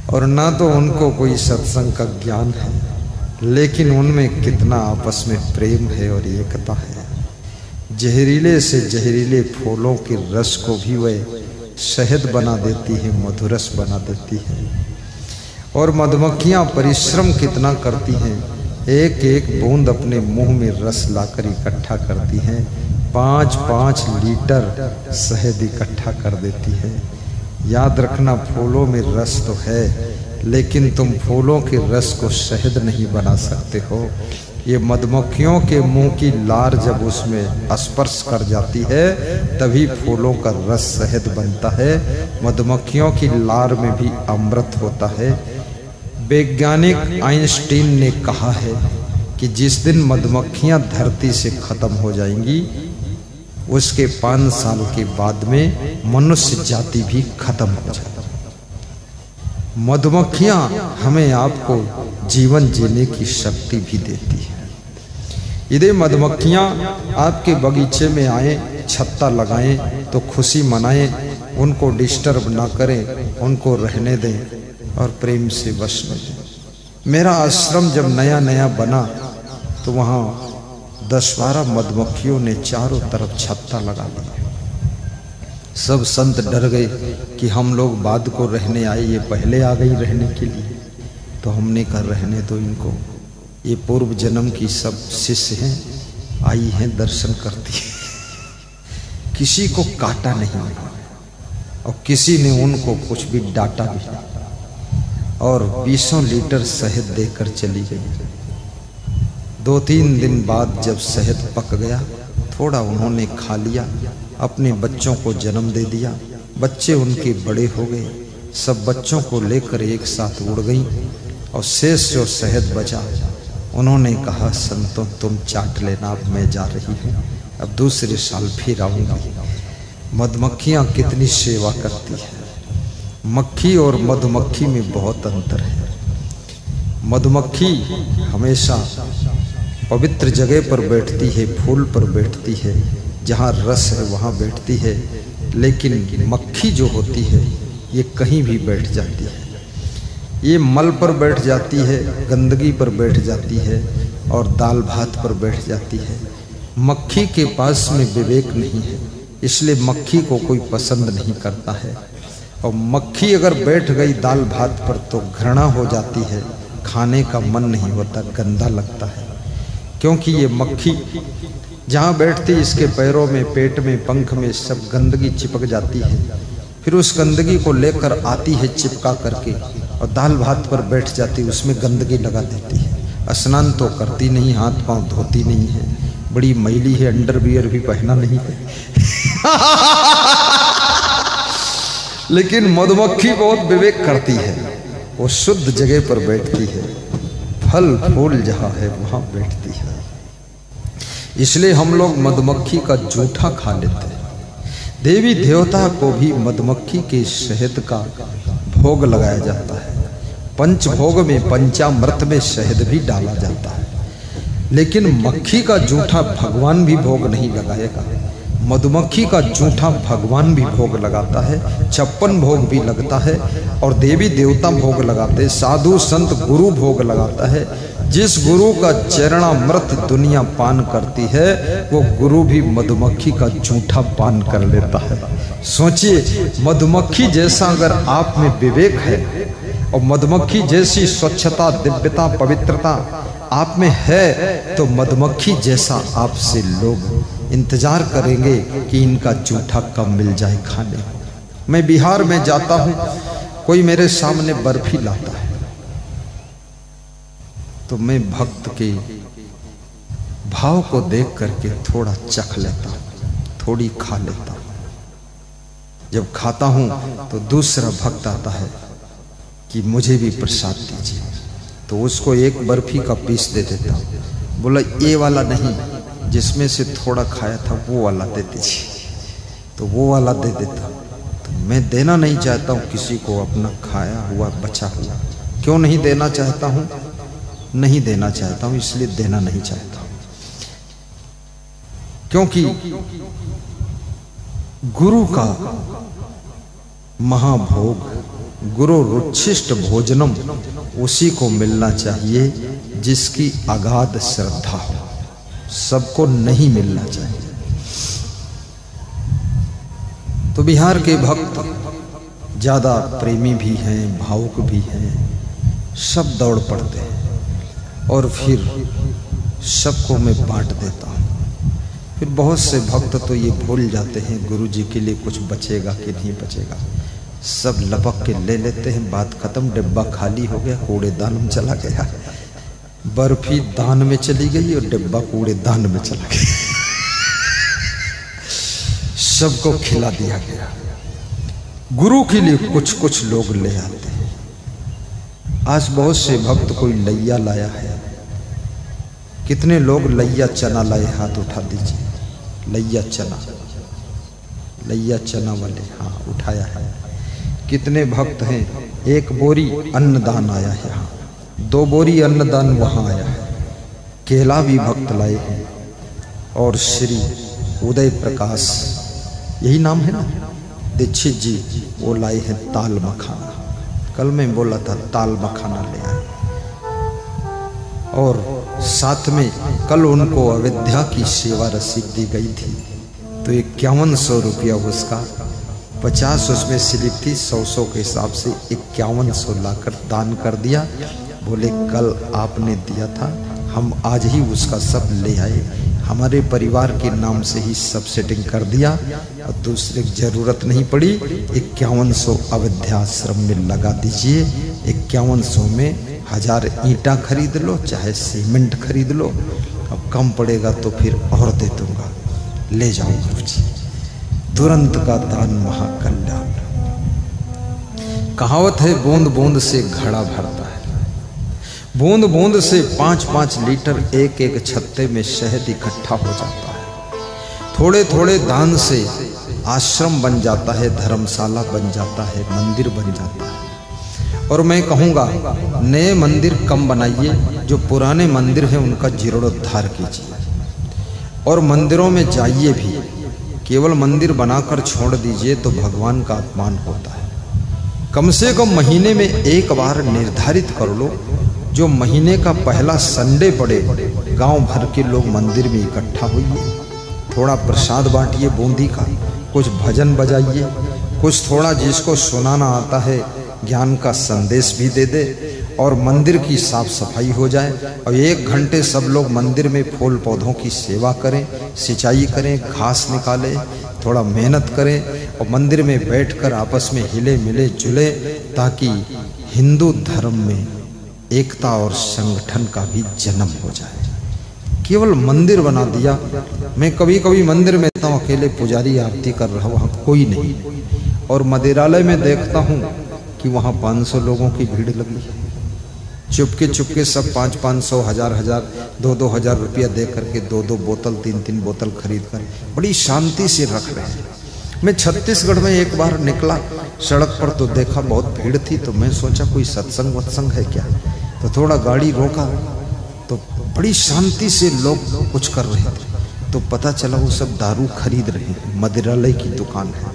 और ना तो उनको कोई सत्संग का ज्ञान है, लेकिन उनमें कितना आपस में प्रेम है और एकता है। जहरीले से जहरीले फूलों के रस को भी वह शहद बना देती है, मधुरस बना देती है। और मधुमक्खियां परिश्रम कितना करती हैं, एक एक बूंद अपने मुंह में रस लाकर इकट्ठा करती हैं, 5-5 लीटर शहद इकट्ठा कर देती है। याद रखना, फूलों में रस तो है, लेकिन तुम फूलों के रस को शहद नहीं बना सकते हो। ये मधुमक्खियों के मुंह की लार जब उसमें स्पर्श कर जाती है, तभी फूलों का रस शहद बनता है। मधुमक्खियों की लार में भी अमृत होता है। वैज्ञानिक आइंस्टीन ने कहा है कि जिस दिन मधुमक्खियां धरती से खत्म हो जाएंगी, उसके 5 साल के बाद में मनुष्य जाति भी खत्म हो जाएगी। मधुमक्खियां हमें आपको जीवन जीने की शक्ति भी देती है। यदि मधुमक्खियां आपके बगीचे में आए, छत्ता लगाएं तो खुशी मनाएं, उनको डिस्टर्ब ना करें, उनको रहने दें और प्रेम से बसने दें। मेरा आश्रम जब नया नया बना तो वहाँ 10-12 मधुमक्खियों ने चारों तरफ छत्ता लगा दिया। सब संत डर गए कि हम लोग बाद को रहने आए, ये पहले आ गई रहने के लिए। तो हमने कहा रहने दो इनको, ये पूर्व जन्म की सब शिष्य हैं, आई हैं, दर्शन करती है। किसी को काटा नहीं और किसी ने उनको कुछ भी डांटा भी नहीं, और 20 लीटर शहद देकर चली गई। 2-3 दिन बाद जब शहद पक गया, थोड़ा उन्होंने खा लिया, अपने बच्चों को जन्म दे दिया। बच्चे उनके बड़े हो गए, सब बच्चों को लेकर एक साथ उड़ गई, और शेष जो शहद बचा, उन्होंने कहा संतों तुम चाट लेना, अब मैं जा रही हूँ, अब दूसरे साल फिर आऊँगी। मधुमक्खियाँ कितनी सेवा करती है। मक्खी और मधुमक्खी में बहुत अंतर है। मधुमक्खी हमेशा पवित्र जगह पर बैठती है, फूल पर बैठती है, जहाँ रस है वहाँ बैठती है, लेकिन मक्खी जो होती है ये कहीं भी बैठ जाती है। ये मल पर बैठ जाती है, गंदगी पर बैठ जाती है, और दाल भात पर बैठ जाती है। मक्खी के पास में विवेक नहीं है, इसलिए मक्खी को कोई पसंद नहीं करता है। और मक्खी अगर बैठ गई दाल भात पर तो घृणा हो जाती है, खाने का मन नहीं होता, गंदा लगता है। क्योंकि ये मक्खी जहाँ बैठती, इसके पैरों में, पेट में, पंख में सब गंदगी चिपक जाती है। फिर उस गंदगी को लेकर आती है चिपका करके, और दाल भात पर बैठ जाती, उसमें गंदगी लगा देती है। स्नान तो करती नहीं, हाथ पांव धोती नहीं है, बड़ी मैली है, अंडरवियर भी पहना नहीं है। लेकिन मधुमक्खी बहुत विवेक करती है, वो शुद्ध जगह पर बैठती है, फल फूल जहाँ है वहाँ बैठती है। इसलिए हम लोग मधुमक्खी का जूठा खा लेते हैं। देवी देवता को भी मधुमक्खी के शहद का भोग लगाया जाता है। पंचभोग में, पंचामृत में शहद भी डाला जाता है। लेकिन मक्खी का जूठा भगवान भी भोग नहीं लगाएगा, मधुमक्खी का जूठा भगवान भी भोग लगाता है, 56 भोग भी लगता है, और देवी देवता भोग लगाते हैं, साधु संत गुरु भोग लगाता है। जिस गुरु का चरणामृत दुनिया पान करती है, वो गुरु भी मधुमक्खी का जूठा पान कर लेता है। सोचिए, मधुमक्खी जैसा अगर आप में विवेक है, और मधुमक्खी जैसी स्वच्छता, दिव्यता, पवित्रता आप में है, तो मधुमक्खी जैसा आपसे लोग इंतजार करेंगे कि इनका जूठा कब मिल जाए खाने को। मैं बिहार में जाता हूँ, कोई मेरे सामने बर्फी लाता है, तो मैं भक्त के भाव को देख करके थोड़ा चख लेता हूँ, थोड़ी खा लेता हूँ। जब खाता हूँ तो दूसरा भक्त आता है कि मुझे भी प्रसाद दीजिए, तो उसको एक बर्फी का पीस दे देता हूँ। बोला ये वाला नहीं, जिसमें से थोड़ा खाया था वो वाला दे दीजिए, तो वो वाला दे देता। मैं देना नहीं चाहता हूँ किसी को अपना खाया हुआ बचा हुआ। क्यों नहीं देना चाहता हूँ? नहीं देना चाहता हूँ इसलिए देना नहीं चाहता हूँ, क्योंकि गुरु का महाभोग, गुरु रुच्छिष्ट भोजनम उसी को मिलना चाहिए जिसकी अगाध श्रद्धा हो। सबको नहीं मिलना चाहिए। तो बिहार के भक्त ज्यादा प्रेमी भी हैं, भावुक भी हैं, सब दौड़ पड़ते हैं और फिर सबको मैं बांट देता हूँ। फिर बहुत से भक्त तो ये भूल जाते हैं गुरु जी के लिए कुछ बचेगा कि नहीं बचेगा, सब लपक के ले लेते हैं, बात खत्म, डिब्बा खाली हो गया, कूड़ेदान में चला गया। बर्फी दान में चली गई और डिब्बा कूड़ेदान में चला गया। सबको खिला दिया गया। गुरु के लिए कुछ कुछ लोग ले आते हैं। आज बहुत से भक्त कोई लैया लाया है। कितने लोग लैया चना लाए? हाथ उठा दीजिए। लैया चना, लैया चना वाले, हाँ उठाया है। कितने भक्त हैं? एक बोरी अन्नदान आया है यहाँ, 2 बोरी अन्नदान वहाँ आया है। केला भी भक्त लाए हैं और श्री उदय प्रकाश, यही नाम है ना, दीक्षित जी, वो लाए हैं ताल मखाना। कल मैं बोला था ताल मखाना ले आए। और साथ में कल उनको अयोध्या की सेवा रसीद दी गई थी, तो 5100 रुपया उसका, 50 उसमें स्लिप थी, 100 के हिसाब से 5100 लाकर दान कर दिया। बोले कल आपने दिया था, हम आज ही उसका सब ले आए, हमारे परिवार के नाम से ही सब सेटिंग कर दिया और दूसरे की जरूरत नहीं पड़ी। 5100 अयोध्याश्रम में लगा दीजिए। 5100 में 1000 ईंटा खरीद लो, चाहे सीमेंट खरीद लो, अब कम पड़ेगा तो फिर और दे दूंगा, ले जाओ गुरुजी। तुरंत का दान महाकल्याण। कहावत है बूंद बूंद से घड़ा भरता है। बूंद बूंद से 5-5 लीटर एक एक छत्ते में शहद इकट्ठा हो जाता है। थोड़े थोड़े दान से आश्रम बन जाता है, धर्मशाला बन जाता है, मंदिर बन जाता है। और मैं कहूँगा नए मंदिर कम बनाइए, जो पुराने मंदिर हैं उनका जीर्णोद्धार कीजिए और मंदिरों में जाइए भी। केवल मंदिर बनाकर छोड़ दीजिए तो भगवान का अपमान होता है। कम से कम महीने में एक बार निर्धारित कर लो, जो महीने का पहला संडे पड़े, गांव भर के लोग मंदिर में इकट्ठा होइए, थोड़ा प्रसाद बांटिए बूंदी का, कुछ भजन बजाइए, कुछ थोड़ा जिसको सुनाना आता है ज्ञान का संदेश भी दे दे और मंदिर की साफ सफाई हो जाए। और 1 घंटे सब लोग मंदिर में फूल पौधों की सेवा करें, सिंचाई करें, घास निकालें, थोड़ा मेहनत करें और मंदिर में बैठकर आपस में हिले मिले जुले, ताकि हिंदू धर्म में एकता और संगठन का भी जन्म हो जाए। केवल मंदिर बना दिया। मैं कभी कभी मंदिर में था, अकेले पुजारी आरती कर रहा, वहाँ कोई नहीं, और मदिरालय में देखता हूँ कि वहाँ 500 लोगों की भीड़ लगी है। चुपके चुपके सब 500-500, 1000-1000, 2-2000 रुपया दे करके 2-2 बोतल 3-3 बोतल खरीद कर बड़ी शांति से रख रहे हैं। मैं छत्तीसगढ़ में एक बार निकला सड़क पर तो देखा बहुत भीड़ थी, तो मैं सोचा कोई सत्संग वत्संग है क्या, तो थोड़ा गाड़ी रोका तो बड़ी शांति से लोग कुछ कर रहे थे। तो पता चला वो सब दारू खरीद रहे हैं, मदिरालय की दुकान है।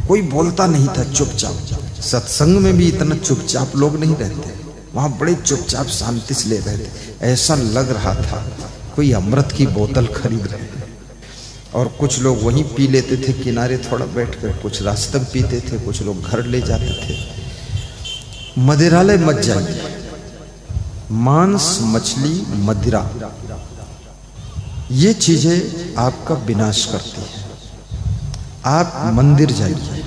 कोई बोलता नहीं था, चुपचाप। सत्संग में भी इतना चुपचाप लोग नहीं रहते, वहाँ बड़े चुपचाप शांति से ले रहे थे। ऐसा लग रहा था कोई अमृत की बोतल खरीद रहे हैं। और कुछ लोग वहीं पी लेते थे किनारे थोड़ा बैठकर, कुछ रास्ते में पीते थे, कुछ लोग घर ले जाते थे। मदिरालय मत जाइए। मांस, मछली, मदिरा, ये चीजें आपका विनाश करती है। आप मंदिर जाइए।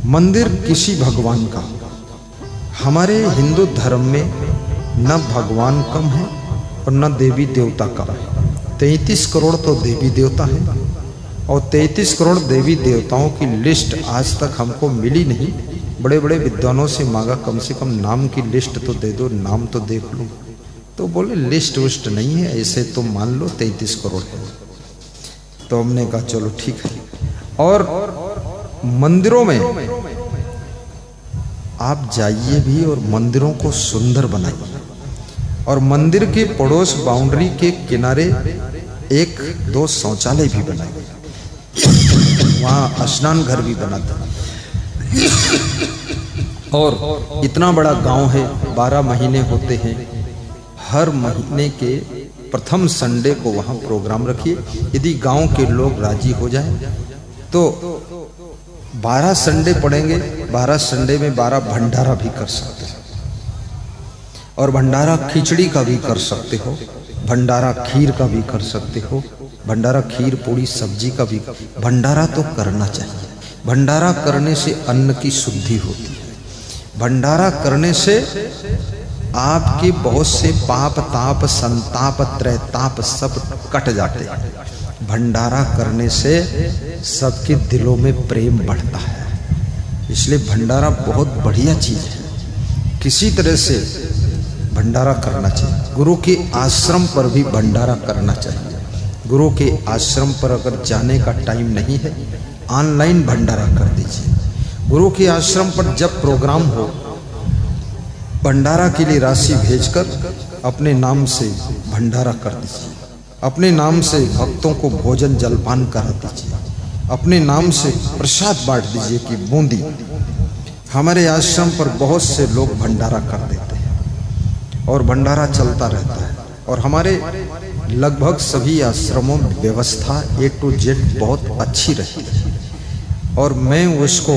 मंदिर किसी भगवान का, हमारे हिंदू धर्म में न भगवान कम है और न देवी देवता कम है। 33 करोड़ तो देवी देवता है और 33 करोड़ देवी देवताओं की लिस्ट आज तक हमको मिली नहीं। बड़े बड़े विद्वानों से मांगा, कम से कम नाम की लिस्ट तो दे दो, नाम तो देख लो। तो बोले लिस्ट विस्ट नहीं है, ऐसे तो मान लो 33 करोड़ है। तो हमने कहा चलो ठीक है। और मंदिरों में आप जाइए भी और मंदिरों को सुंदर बनाइए, और मंदिर के पड़ोस बाउंड्री के किनारे 1-2 शौचालय भी बनाइए, वहाँ स्नान घर भी बना दे। और इतना बड़ा गांव है, 12 महीने होते हैं, हर महीने के प्रथम संडे को वहाँ प्रोग्राम रखिए। यदि गांव के लोग राजी हो जाए तो 12 संडे पड़ेंगे, 12 संडे में 12 भंडारा भी कर सकते हैं, और भंडारा खिचड़ी का भी कर सकते हो, भंडारा खीर का भी कर सकते हो, भंडारा खीर पूड़ी सब्जी का भी। भंडारा तो करना चाहिए, भंडारा करने से अन्न की शुद्धि होती है, भंडारा करने से आपके बहुत से पाप ताप संताप त्रैताप सब कट जाते हैं। भंडारा करने से सबके दिलों में प्रेम बढ़ता है, इसलिए भंडारा बहुत बढ़िया चीज है। किसी तरह से भंडारा करना चाहिए। गुरु के आश्रम पर भी भंडारा करना चाहिए। गुरु के आश्रम पर अगर जाने का टाइम नहीं है, ऑनलाइन भंडारा कर दीजिए। गुरु के आश्रम पर जब प्रोग्राम हो, भंडारा के लिए राशि भेजकर अपने नाम से भंडारा कर दीजिए, अपने नाम से भक्तों को भोजन जलपान करा दीजिए, अपने नाम से प्रसाद बांट दीजिए कि बूंदी। हमारे आश्रम पर बहुत से लोग भंडारा कर देते हैं और भंडारा चलता रहता है, और हमारे लगभग सभी आश्रमों में व्यवस्था A to Z बहुत अच्छी रहती है, और मैं उसको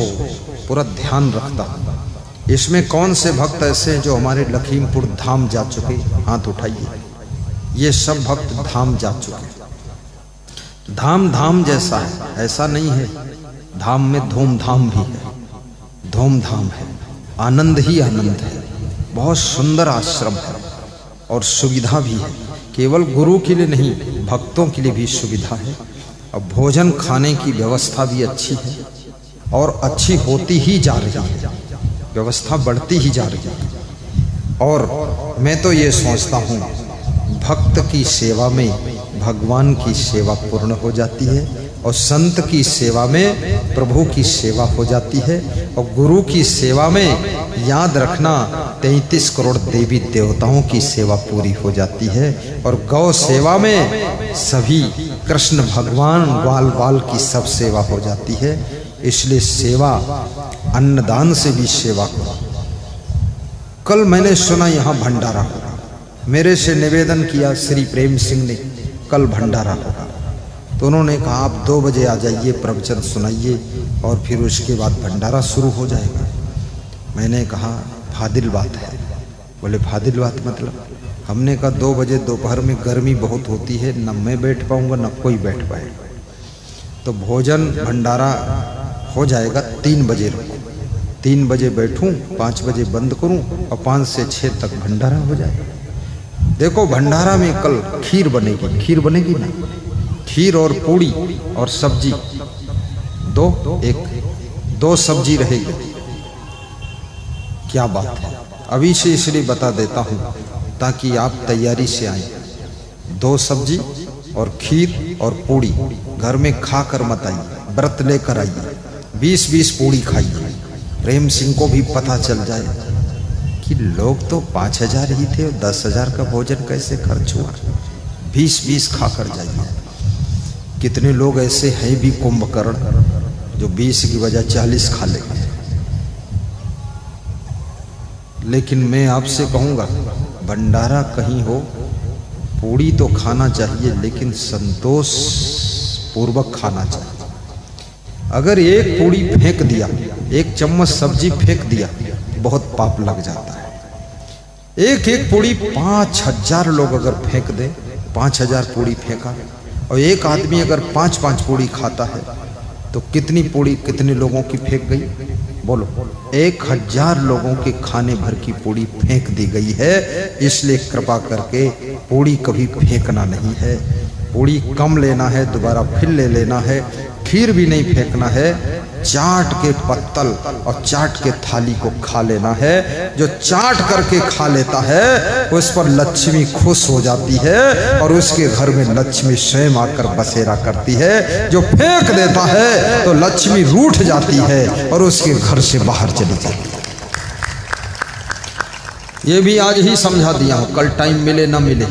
पूरा ध्यान रखता हूँ। इसमें कौन से भक्त ऐसे हैं जो हमारे लखीमपुर धाम जा चुके? हाथ उठाइए। ये सब भक्त धाम जा चुके। धाम धाम जैसा है ऐसा नहीं है, धाम में धूमधाम भी है, धूमधाम है, आनंद ही आनंद है। बहुत सुंदर आश्रम है और सुविधा भी है, केवल गुरु के लिए नहीं, भक्तों के लिए भी सुविधा है। और भोजन खाने की व्यवस्था भी अच्छी है और अच्छी होती ही जा रही है, व्यवस्था बढ़ती ही जा रही है। और मैं तो ये सोचता हूँ, भक्त की सेवा में भगवान की सेवा पूर्ण हो जाती है, और संत की सेवा में प्रभु की सेवा हो जाती है, और गुरु की सेवा में याद रखना 33 करोड़ देवी देवताओं की सेवा पूरी हो जाती है, और गौ सेवा में सभी कृष्ण भगवान ग्वाल बाल की सब सेवा हो जाती है। इसलिए सेवा अन्नदान से भी सेवा करो। कल मैंने सुना यहाँ भंडारा होगा, मेरे से निवेदन किया श्री प्रेम सिंह ने, कल भंडारा होगा। तो उन्होंने कहा आप 2 बजे आ जाइए, प्रवचन सुनाइए और फिर उसके बाद भंडारा शुरू हो जाएगा। मैंने कहा फादिल बात है। बोले फादिल बात मतलब? हमने कहा 2 बजे दोपहर में गर्मी बहुत होती है, न मैं बैठ पाऊंगा न कोई बैठ पाएगा। तो भोजन भंडारा हो जाएगा 3 बजे रुको, 3 बजे बैठूं, 5 बजे बंद करूं और 5 से 6 तक भंडारा हो जाएगा। देखो भंडारा में कल खीर बनेगी, खीर बनेगी ना, खीर और पूड़ी और सब्जी, 2 सब्जी रहेगी। क्या बात है। अभी से इसलिए बता देता हूं ताकि आप तैयारी से आए। 2 सब्जी और खीर और पूड़ी घर में खा कर मत आइए, व्रत लेकर आइए। 20-20 पूड़ी खाइए। प्रेम सिंह को भी पता चल जाए कि लोग तो 5000 ही थे और 10,000 का भोजन कैसे खर्च हुआ। 20-20 खा कर जाइए। कितने लोग ऐसे हैं भी कुंभकर्ण जो 20 की वजह 40 खा लेंगे। लेकिन मैं आपसे कहूंगा भंडारा कहीं हो, पूड़ी तो खाना चाहिए लेकिन संतोष पूर्वक खाना चाहिए। अगर एक पूड़ी फेंक दिया, 1 चम्मच सब्जी फेंक दिया, बहुत पाप लग जाता है। एक पूड़ी 5000 लोग अगर फेंक दे, 5000 पूड़ी फेंका, और एक आदमी अगर 5-5 पूड़ी खाता है तो कितनी पूड़ी कितने लोगों की फेंक गई? बोलो। 1000 लोगों के खाने भर की पूड़ी फेंक दी गई है। इसलिए कृपा करके पूड़ी कभी फेंकना नहीं है। पूड़ी कम लेना है, दोबारा फिर ले लेना है। खीर भी नहीं फेंकना है, चाट के पत्तल और चाट के थाली को खा लेना है। जो चाट करके खा लेता है उस पर लक्ष्मी खुश हो जाती है और उसके घर में लक्ष्मी स्वयं आकर बसेरा करती है। जो फेंक देता है तो लक्ष्मी रूठ जाती है और उसके घर से बाहर चली जाती है। ये भी आज ही समझा दिया हूं, कल टाइम मिले ना मिले,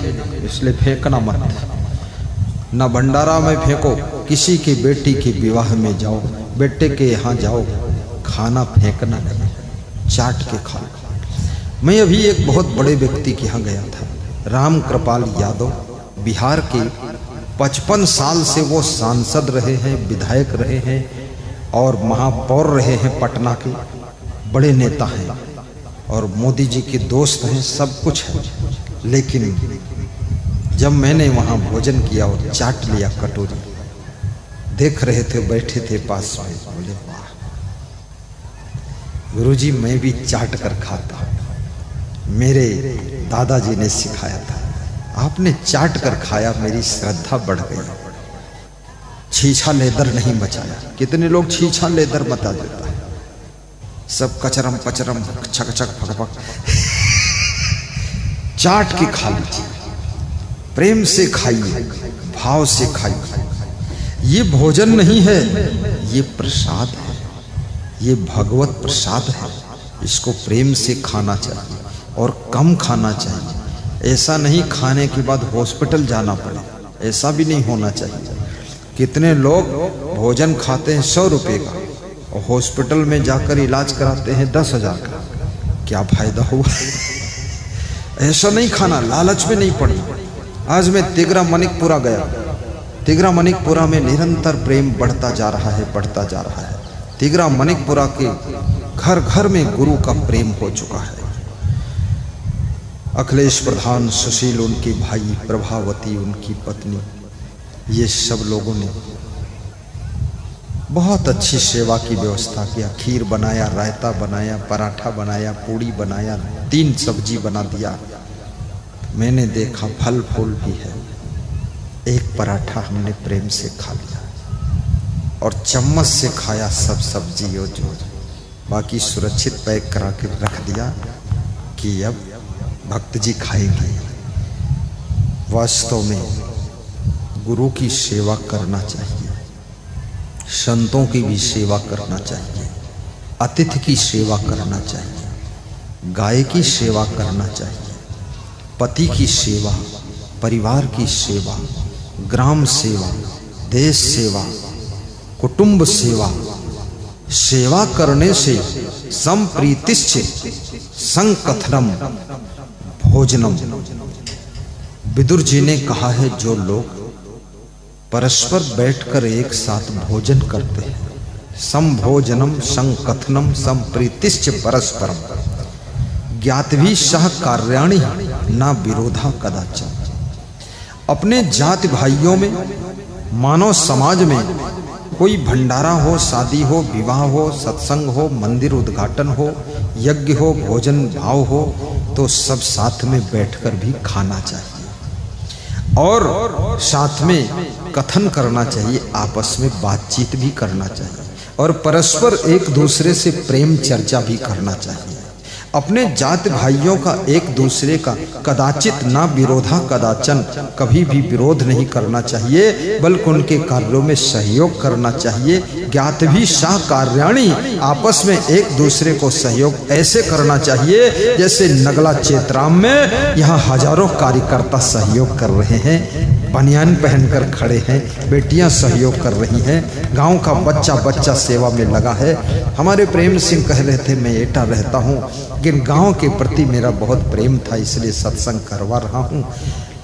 इसलिए फेंकना मत। ना भंडारा में फेंको, किसी की बेटी के विवाह में जाओ, बेटे के यहाँ जाओ, खाना फेंकना नहीं, चाट के खा। मैं अभी एक बहुत बड़े व्यक्ति के यहाँ गया था, राम कृपाल यादव, बिहार के 55 साल से वो सांसद रहे हैं, विधायक रहे हैं और महापौर रहे हैं पटना के, बड़े नेता हैं और मोदी जी के दोस्त हैं, सब कुछ है। लेकिन जब मैंने वहाँ भोजन किया और चाट लिया कटोरी, देख रहे थे, बैठे थे पास में, बोले वाह गुरुजी मैं भी चाट कर खाता, मेरे दादाजी ने सिखाया था, आपने चाट कर खाया, मेरी श्रद्धा बढ़ गई। छीछा लेदर नहीं बचाया। कितने लोग छीछा लेदर बता देता है, सब कचरम पचरम छक छक फक फक। चाट के खा लीजिए, प्रेम से खाइए, भाव से खाइए। ये भोजन नहीं है, ये प्रसाद है, ये भगवत प्रसाद है। इसको प्रेम से खाना चाहिए और कम खाना चाहिए। ऐसा नहीं खाने के बाद हॉस्पिटल जाना पड़े, ऐसा भी नहीं होना चाहिए। कितने लोग भोजन खाते हैं 100 रुपये का और हॉस्पिटल में जाकर इलाज कराते हैं 10,000 का, क्या फायदा हुआ? ऐसा नहीं खाना, लालच में नहीं पड़ना। आज मैं तिगरा मनिकपुरा गया, तिगरा मनिकपुरा में निरंतर प्रेम बढ़ता जा रहा है, बढ़ता जा रहा है। तिगरा मनिकपुरा के घर घर में गुरु का प्रेम हो चुका है। अखिलेश प्रधान, सुशील उनके भाई, प्रभावती उनकी पत्नी, ये सब लोगों ने बहुत अच्छी सेवा की व्यवस्था किया। खीर बनाया, रायता बनाया, पराठा बनाया, पूड़ी बनाया, 3 सब्जी बना दिया। मैंने देखा फल फूल भी है। एक पराठा हमने प्रेम से खा लिया और चम्मच से खाया सब सब्जी और जो, बाकी सुरक्षित पैक करा के रख दिया कि अब भक्त जी खाएंगे। वास्तव में गुरु की सेवा करना चाहिए, संतों की भी सेवा करना चाहिए, अतिथि की सेवा करना चाहिए, गाय की सेवा करना चाहिए, पति की सेवा, परिवार की सेवा, ग्राम सेवा, देश सेवा, कुटुंब सेवा। सेवा करने से संप्रीतिश्च संकथनम भोजनम। विदुर जी ने कहा है, जो लोग परस्पर बैठकर एक साथ भोजन करते हैं, संभोजनम संकथनम संप्रीतिश्च परस्परम ज्ञातभी सह कार्याणि ना विरोधा कदाचन। अपने जाति भाइयों में, मानव समाज में कोई भंडारा हो, शादी हो, विवाह हो, सत्संग हो, मंदिर उद्घाटन हो, यज्ञ हो, भोजन भाव हो, तो सब साथ में बैठकर भी खाना चाहिए और साथ में कथन करना चाहिए, आपस में बातचीत भी करना चाहिए और परस्पर एक दूसरे से प्रेम चर्चा भी करना चाहिए। अपने जाति भाइयों का एक दूसरे का कदाचित ना विरोधा कदाचन, कभी भी विरोध नहीं करना चाहिए, बल्कि उनके कार्यों में सहयोग करना चाहिए। ज्ञात भी सह कार्याणि, आपस में एक दूसरे को सहयोग ऐसे करना चाहिए जैसे नगला चेतराम में यहाँ हजारों कार्यकर्ता सहयोग कर रहे हैं, बनियान पहनकर खड़े हैं, बेटियां सहयोग कर रही हैं, गांव का बच्चा बच्चा सेवा में लगा है। हमारे प्रेम सिंह कह रहे थे, मैं एटा रहता हूँ लेकिन गांव के प्रति मेरा बहुत प्रेम था, इसलिए सत्संग करवा रहा हूँ।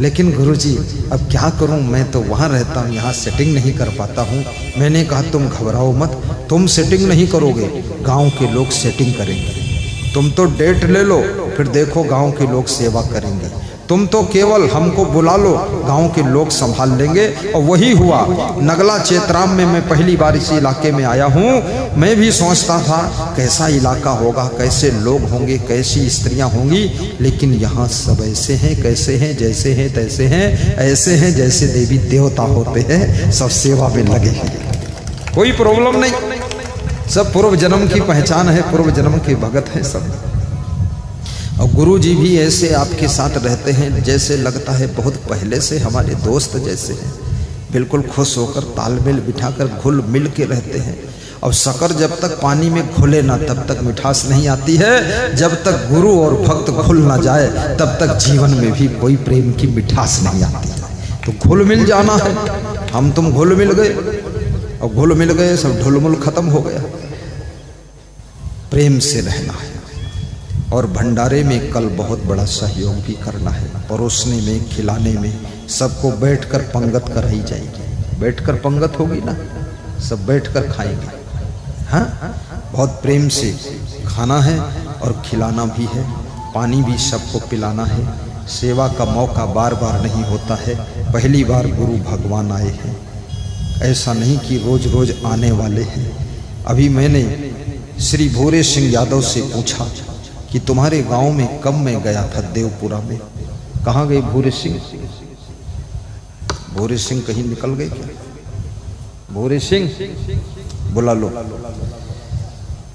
लेकिन गुरुजी अब क्या करूँ, मैं तो वहाँ रहता हूँ, यहाँ सेटिंग नहीं कर पाता हूँ। मैंने कहा तुम घबराओ मत, तुम सेटिंग नहीं करोगे, गांव के लोग सेटिंग करेंगे। तुम तो डेट ले लो, फिर देखो गांव के लोग सेवा करेंगे। तुम तो केवल हमको बुला लो, गांव के लोग संभाल लेंगे। और वही हुआ। नगला चेतराम में मैं पहली बार इस इलाके में आया हूँ। मैं भी सोचता था कैसा इलाका होगा, कैसे लोग होंगे, कैसी स्त्रियां होंगी, लेकिन यहाँ सब ऐसे हैं, कैसे हैं, जैसे हैं तैसे हैं, ऐसे हैं जैसे देवी देवता होते हैं, सब सेवा में लगे हैं, कोई प्रॉब्लम नहीं। सब पूर्व जन्म की पहचान है, पूर्व जन्म के भगत हैं सब। और गुरु जी भी ऐसे आपके साथ रहते हैं जैसे लगता है बहुत पहले से हमारे दोस्त जैसे हैं, बिल्कुल खुश होकर तालमेल बिठाकर घुल मिल के रहते हैं। और शक्कर जब तक पानी में घुले ना तब तक मिठास नहीं आती है, जब तक गुरु और भक्त घुल ना जाए तब तक जीवन में भी कोई प्रेम की मिठास नहीं आती है। तो घुल मिल जाना है। हम तुम घुल मिल गए, और घुल मिल गए सब ढुलमुल खत्म हो गया। प्रेम से रहना है। और भंडारे में कल बहुत बड़ा सहयोग भी करना है, परोसने में, खिलाने में, सबको बैठकर पंगत कराई जाएगी। बैठकर पंगत होगी ना, सब बैठकर खाएंगे। हाँ, बहुत प्रेम से खाना है और खिलाना भी है, पानी भी सबको पिलाना है। सेवा का मौका बार बार नहीं होता है, पहली बार गुरु भगवान आए हैं, ऐसा नहीं कि रोज रोज आने वाले हैं। अभी मैंने श्री भूरे सिंह यादव से पूछा कि तुम्हारे गांव में कब मैं गया था देवपुरा में। कहाँ गए भूरे सिंह? भूरे सिंह कहीं निकल गए क्या? भूरे सिंह बुला लो।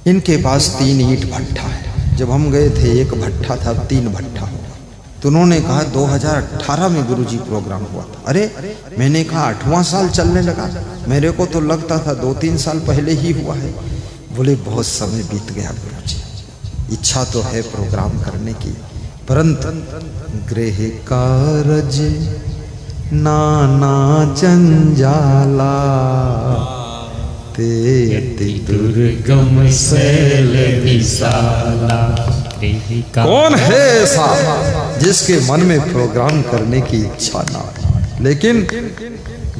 इनके पास 3 ईंट भट्ठा है। जब हम गए थे 1 भट्ठा था, 3 भट्ठा होगा। तो उन्होंने कहा 2018 में गुरुजी प्रोग्राम हुआ था। अरे मैंने कहा 8वां साल चलने लगा, मेरे को तो लगता था 2-3 साल पहले ही हुआ है। बोले बहुत समय बीत गया गुरुजी, इच्छा तो है प्रोग्राम करने की, परंतु गृह कारज नाना जंजाला ते
दुर्गम शैल विशाला।
कौन है ऐसा जिसके मन में प्रोग्राम करने की इच्छा ना है? लेकिन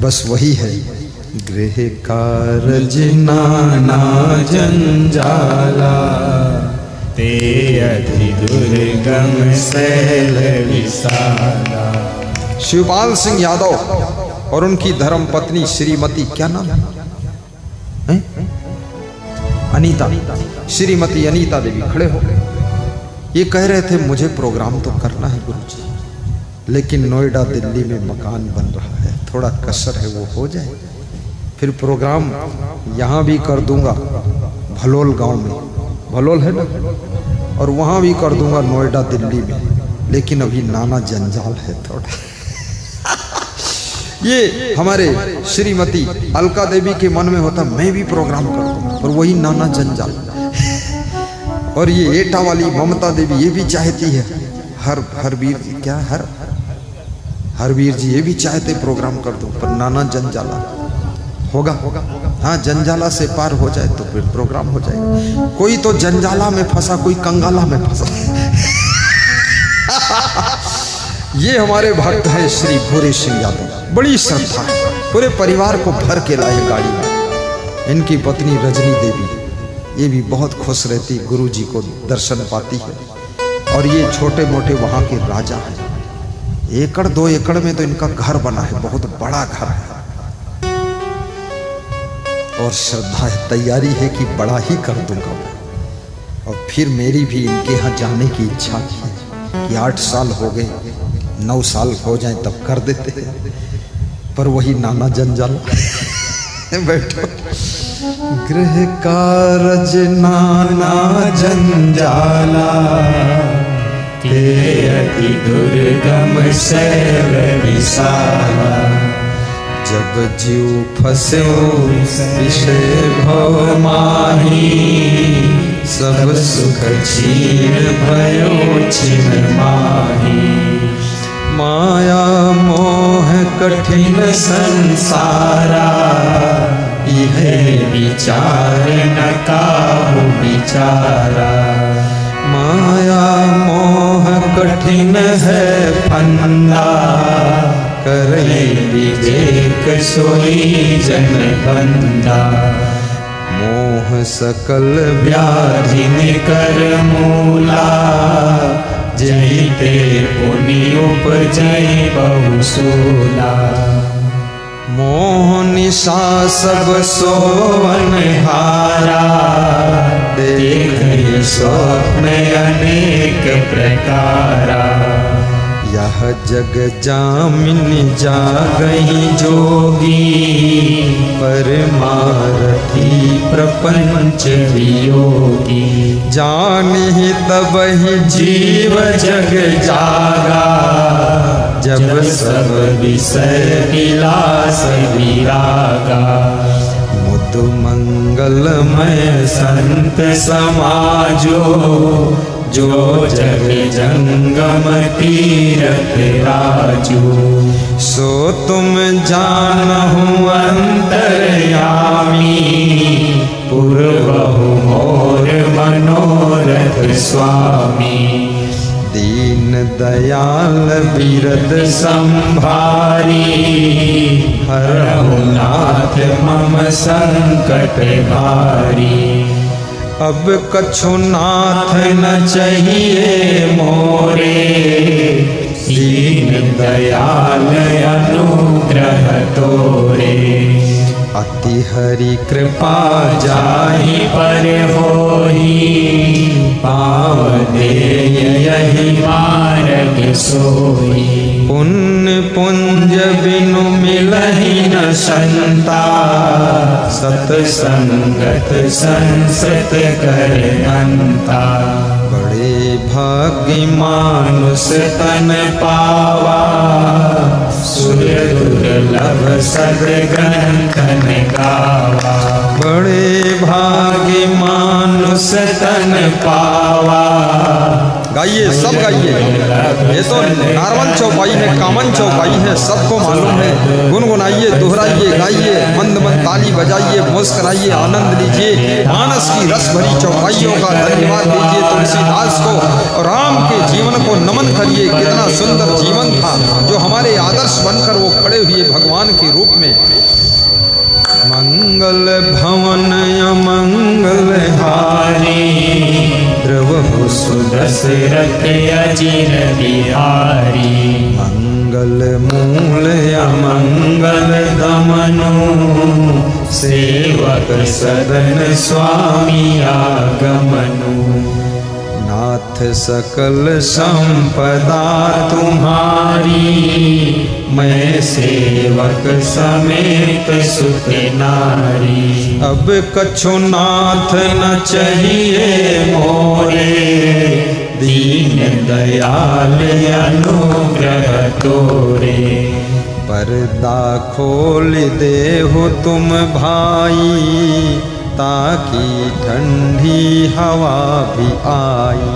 बस वही है, गृह कारज नाना जंजाला
ते अति दुर्गम शैल विशाला।
शिवपाल सिंह यादव और उनकी धर्म पत्नी श्रीमती, क्या नाम है? अनीता, श्रीमती अनीता देवी खड़े हो गए। ये कह रहे थे मुझे प्रोग्राम तो करना है गुरुजी, लेकिन नोएडा दिल्ली में मकान बन रहा है, थोड़ा कसर है, वो हो जाए फिर प्रोग्राम यहाँ भी कर दूंगा भलोल गांव में, भलोल है ना, और वहाँ भी कर दूंगा नोएडा दिल्ली में, लेकिन अभी नाना जंजाल है थोड़ा। ये हमारे श्रीमती अलका देवी के मन में होता मैं भी प्रोग्राम कर दूं, और वही नाना जंजाल। और ये एटा वाली ममता देवी ये भी चाहती है, हरवीर क्या हरवीर जी ये भी चाहते प्रोग्राम कर दूं, पर नाना जंजाला होगा। हाँ, जंजाला से पार हो जाए तो फिर प्रोग्राम हो जाएगा। कोई तो जंजाला में फंसा, कोई कंगाला में फंसा। ये हमारे भक्त हैं श्री भूरे सिंह यादव, बड़ी श्रद्धा है, पूरे परिवार को भर के लाए गाड़ी में। इनकी पत्नी रजनी देवी ये भी बहुत खुश रहती, गुरु जी को दर्शन पाती है। और ये छोटे मोटे वहाँ के राजा हैं, 1-2 एकड़ में तो इनका घर बना है, बहुत बड़ा घर है। और श्रद्धा है, तैयारी है कि बड़ा ही कर दूंगा। और फिर मेरी भी इनके यहाँ जाने की इच्छा थी कि 8 साल हो गए, 9 साल हो जाए तब कर देते, पर वही नाना जंजाल। बैठो। गृह कारज नाना जंजाला
ते अति दुर्गम शैल विशाला।
जब जीव फंसे विषय भव माही, सब सुख
छीन भयो छिन माही।
माया मोह कठिन
संसारा, यह विचार न काहू विचारा।
माया मोह कठिन है
फंदा, करे विवेक सोई जन बंदा।
मोह सकल
व्याधि निकर मूला, जयते पुनि उपजय बहुसूला।
मोह निशा सब
सोवन हारा, देख स्वप्न अनेक प्रकारा।
यह जग जामिन जागहि जोगी,
परमारथी प्रपंच वियोगी।
जानिहि तबहि
जीव जग जागा, जब सब विषय विलास विरागा।
मुद मंगलमय
संत समाजो, जो जग जंगम तीरथ राजू।
सो तुम
जानहु अंतर्यामी, पूर्वहु मोर मनोरथ स्वामी।
दीन दयाल
बिरद संभारी, हरहु नाथ मम संकट भारी।
अब कछु नाथ
न चाहिए मोरे, दीन दयाल अनुग्रह तोरे।
अति हरि
कृपा जाहि पर होई, पाव देय यही मार्ग सोई।
पुण्य पुंज बिनु
मिलहि न संता, सतसंगत संसत कर अंता।
बड़े भाग्य
मानुष तन पावा, सुर दुर्लभ सद्ग्रंथन गावा।
बड़े
भाग्य मानुष तन पावा,
गाइए सब गाइए। ये तो नारवन चौपाई है, कामन चौपाई है, सबको मालूम है। गुनगुनाइए, दोहराइए, गाइए, मंद मंद ताली बजाइए, मुस्कराइए, आनंद लीजिए। मानस की रस भरी चौपाइयों का धन्यवाद दीजिए तुलसीदास को और राम के जीवन को नमन करिए। कितना सुंदर जीवन था जो हमारे आदर्श बनकर वो खड़े हुए भगवान के रूप में। मंगल भवन अमंगल
हारी, द्रवहु सुदशरथ अजिर बिहारी।
मंगल मूल
अमंगल दमनु, सेवक सदन स्वामी आगमनु।
नाथ सकल
संपदा तुम्हारी, मैं सेवक समेत सुत नारी।
अब कछु नाथ
न चाहिए मोरे, दीन दयाल अनुग्रह तोरे।
पर्दा खोल देहु तुम भाई, ताकि ठंडी हवा भी आई।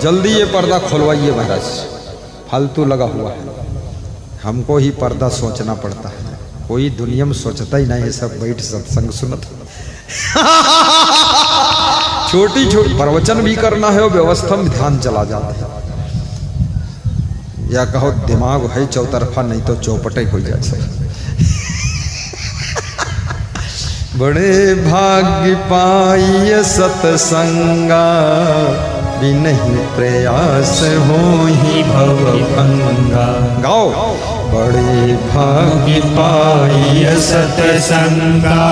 जल्दी ये पर्दा खोलवाइए महाराज, फालतू लगा हुआ है। हमको ही पर्दा सोचना पड़ता है, कोई दुनिया में सोचता ही नहीं है। सब बैठ सत्संग सुनत छोटी छोटी प्रवचन भी करना है और व्यवस्था में ध्यान चला जाता है। या कहो दिमाग है चौतरफा, नहीं तो चौपटे हो जाए। बड़े भाग्य पाई सतसंगा, बिनहि प्रयास हो ही भवभंगा। गाओ। बड़े
भाग्य पाई सतसंगा,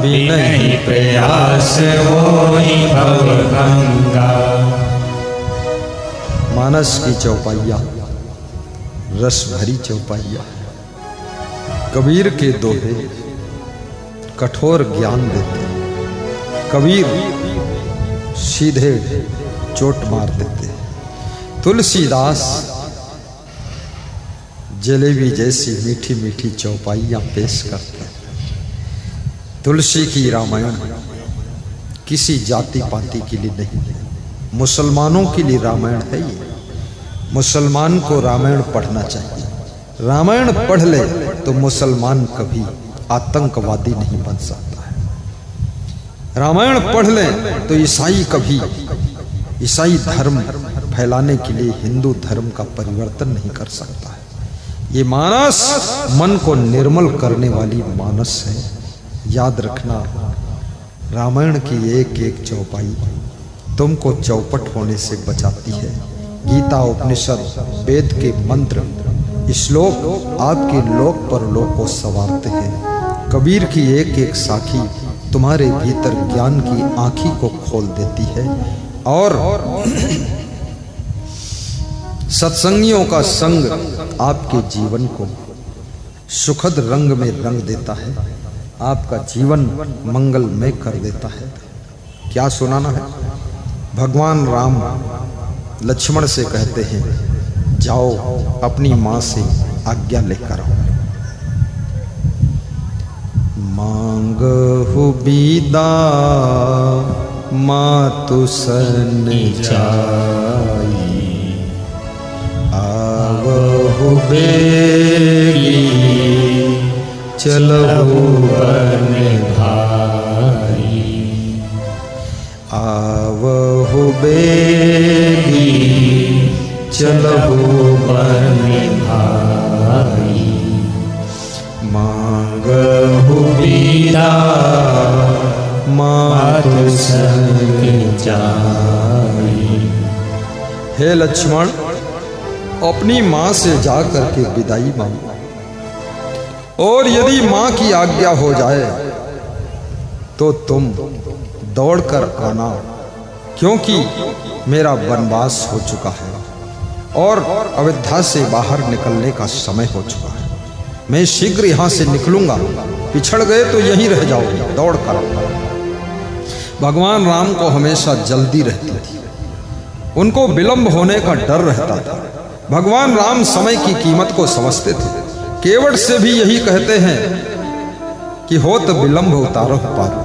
बिनहि प्रयास हो ही भवभंगा।
मानस की चौपाइया, रस भरी चौपाइया, कबीर के दोहे कठोर ज्ञान देते। कबीर सीधे चोट मार देते। तुलसीदास जलेबी जैसी मीठी मीठी चौपाइयाँ पेश करते हैं। तुलसी की रामायण किसी जाति पाति के लिए नहीं है, मुसलमानों के लिए रामायण है। ये मुसलमान को रामायण पढ़ना चाहिए। रामायण पढ़ ले तो मुसलमान कभी आतंकवादी नहीं बन सकता है। रामायण पढ़ ले तो ईसाई कभी ईसाई धर्म फैलाने के लिए हिंदू धर्म का परिवर्तन नहीं कर सकता है। ये मानस मन को निर्मल करने वाली मानस है। याद रखना, रामायण की एक एक चौपाई तुमको चौपट होने से बचाती है। गीता, उपनिषद, वेद के मंत्र, श्लोक आपके लोक पर लोक को संवारते हैं। कबीर की एक एक साखी तुम्हारे भीतर ज्ञान की आँखी को खोल देती है और सत्संगियों का संग आपके जीवन को सुखद रंग में रंग देता है, आपका जीवन मंगलमय कर देता है। क्या सुनाना है? भगवान राम लक्ष्मण से कहते हैं, जाओ अपनी मां से आज्ञा लेकर आओ। मांगहु बिदा मातु सन जाई, आवहु बेगी चलहु बन भाई, आवहु बेगी चलहु बन भाई, मांगहु बिदा मातु सन जाई। हे लक्ष्मण, अपनी मां से जा करके विदाई मांगो, और यदि मां की आज्ञा हो जाए तो तुम दौड़कर आना, क्योंकि मेरा वनवास हो चुका है और अयोध्या से बाहर निकलने का समय हो चुका है। मैं शीघ्र यहां से निकलूंगा, पिछड़ गए तो यहीं रह जाओगे, दौड़ कर। भगवान राम को हमेशा जल्दी रहती थी, उनको विलंब होने का डर रहता था। भगवान राम समय की कीमत को समझते थे। केवट से भी यही कहते हैं कि हो तो विलंब उतारो पारो।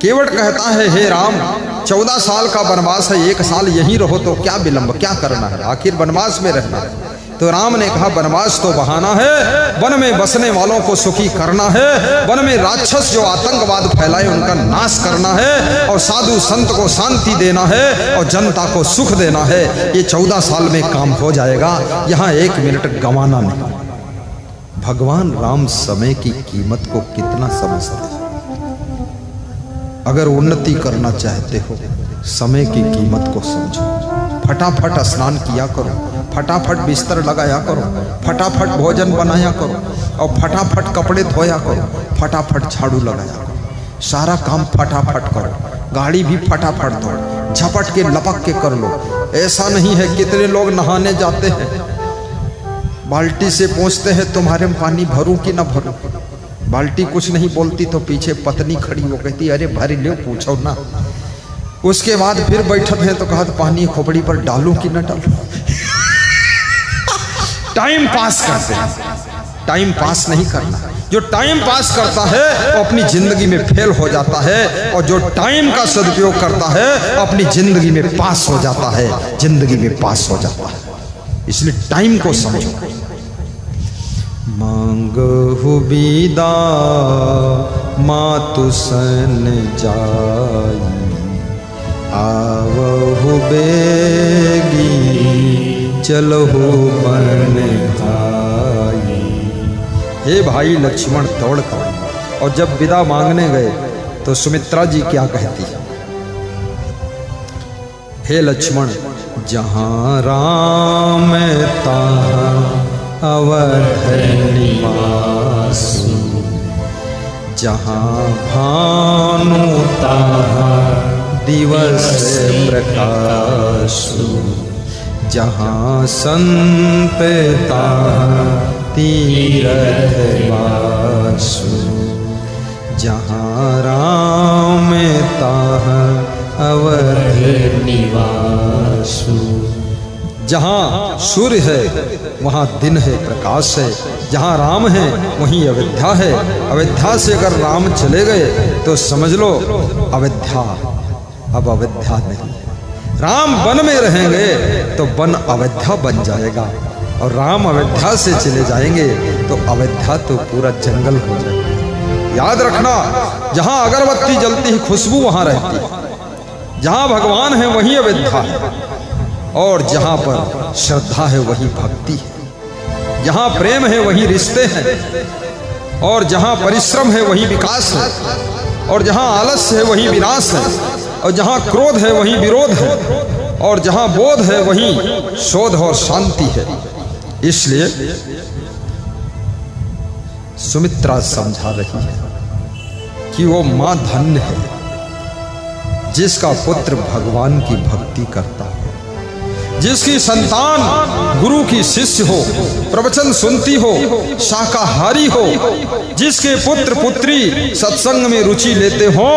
केवट कहता है, हे राम, 14 साल का वनवास है, 1 साल यहीं रहो तो क्या विलंब, क्या करना है, आखिर वनवास में रहना है। तो राम ने कहा, वनवास तो बहाना है, वन में बसने वालों को सुखी करना है, वन में राक्षस जो आतंकवाद फैलाए उनका नाश करना है, और साधु संत को शांति देना है और जनता को सुख देना है। ये 14 साल में काम हो जाएगा, यहाँ 1 मिनट गंवाना नहीं। भगवान राम समय की कीमत को कितना समझते हैं। अगर उन्नति करना चाहते हो, समय की कीमत को समझो। फटाफट स्नान किया करो, फटाफट बिस्तर लगाया करो, फटाफट भोजन बनाया करो, और फटाफट कपड़े धोया करो, फटाफट झाड़ू लगाया करो। सारा काम फटाफट करो, गाड़ी भी फटाफट धो, झपट के लपक के कर लो। ऐसा नहीं है, कितने लोग नहाने जाते हैं, बाल्टी से पूछते हैं तुम्हारे में पानी भरूं कि ना भरूं। बाल्टी कुछ नहीं बोलती तो पीछे पत्नी खड़ी हो कहती, अरे भर लो, पूछो ना। उसके बाद फिर बैठत है तो कहा पानी खोपड़ी पर डालूं कि ना डालूं। टाइम पास करते हैं, टाइम पास नहीं करना। जो टाइम पास करता है वो अपनी जिंदगी में फेल हो जाता है, और जो टाइम का सदुपयोग करता है अपनी जिंदगी में पास हो जाता है, जिंदगी में पास हो जाता है। इसलिए टाइम को समझो। मांगहु बिदा मातु सन जाई, आवहु बेगी चलहु बन भाई। हे भाई लक्ष्मण, दौड़ कर। और जब विदा मांगने गए तो सुमित्रा जी क्या कहती है? हे लक्ष्मण, जहाँ राम तहाँ अवध निवासु, जहाँ भानु तहाँ दिवस प्रकाशु, जहाँ संत तहाँ तीरथ वासु, जहाँ राम तहाँ अवध निवासु। जहाँ सूर्य है वहाँ दिन है, प्रकाश है। जहाँ राम है वहीं अयोध्या है। अयोध्या से अगर राम चले गए तो समझ लो अयोध्या अब अयोध्या नहीं। राम वन में रहेंगे तो वन अयोध्या बन जाएगा, और राम अयोध्या से चले जाएंगे तो अयोध्या तो पूरा जंगल हो जाएगा। याद रखना, जहाँ अगरबत्ती जलती है खुशबू वहाँ रहती है। जहाँ भगवान है वहीं अयोध्या है, और जहाँ पर श्रद्धा है वही भक्ति है। जहाँ प्रेम है वही रिश्ते हैं, और जहाँ परिश्रम है वही विकास है, और जहाँ आलस्य है वही विनाश है, और जहाँ क्रोध है वही विरोध है, और जहाँ बोध है वही शोध और शांति है। इसलिए सुमित्रा समझा रही है कि वो माँ धन्य है जिसका पुत्र भगवान की भक्ति करता है। जिसकी संतान गुरु की शिष्य हो, प्रवचन सुनती हो, शाकाहारी हो, जिसके पुत्र पुत्री सत्संग में रुचि लेते हो,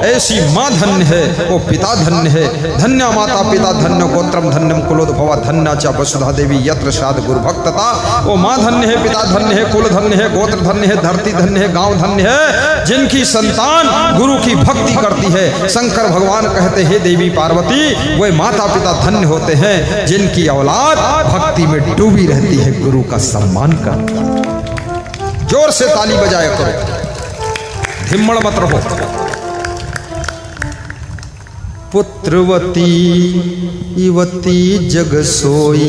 ऐसी माँ धन्य है, वो पिता धन्य है। धन्य माता पिता धन्य गोत्रम धन्यम कुलोद्भवा धन्य च वसुधा देवी यत्र श्राद्ध गुरु भक्तता। वो माँ धन्य है, पिता धन्य है, कुल धन्य है, गोत्र धन्य है, धरती धन्य है, गांव धन्य है, जिनकी संतान गुरु की भक्ति करती है। शंकर भगवान कहते हैं देवी पार्वती वे माता पिता धन्य होते हैं जिनकी औलाद भक्ति में डूबी रहती है, गुरु का सम्मान करती है। जोर से ताली बजाया करो, धिम्मड़ मत रहो। पुत्रवती इवती जग सोई,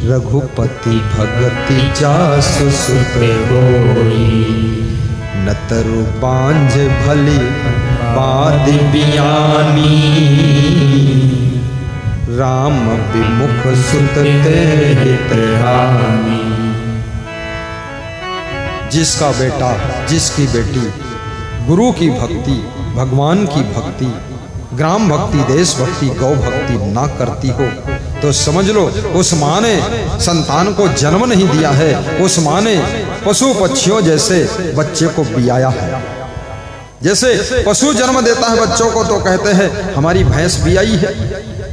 रघुपति भगति जासु सुत होई। नतरु बांझ भली बाद बियानी, राम विमुख सुत ते हितहानी। जिसका बेटा जिसकी बेटी गुरु की भक्ति, भगवान की भक्ति, ग्राम भक्ति, देश भक्ति, गौ भक्ति ना करती हो तो समझ लो उस माँ ने संतान को जन्म नहीं दिया है, उस माँ ने पशु पक्षियों जैसे बच्चे को बियाया है। जैसे पशु जन्म देता है बच्चों को तो कहते हैं हमारी भैंस भी आई है,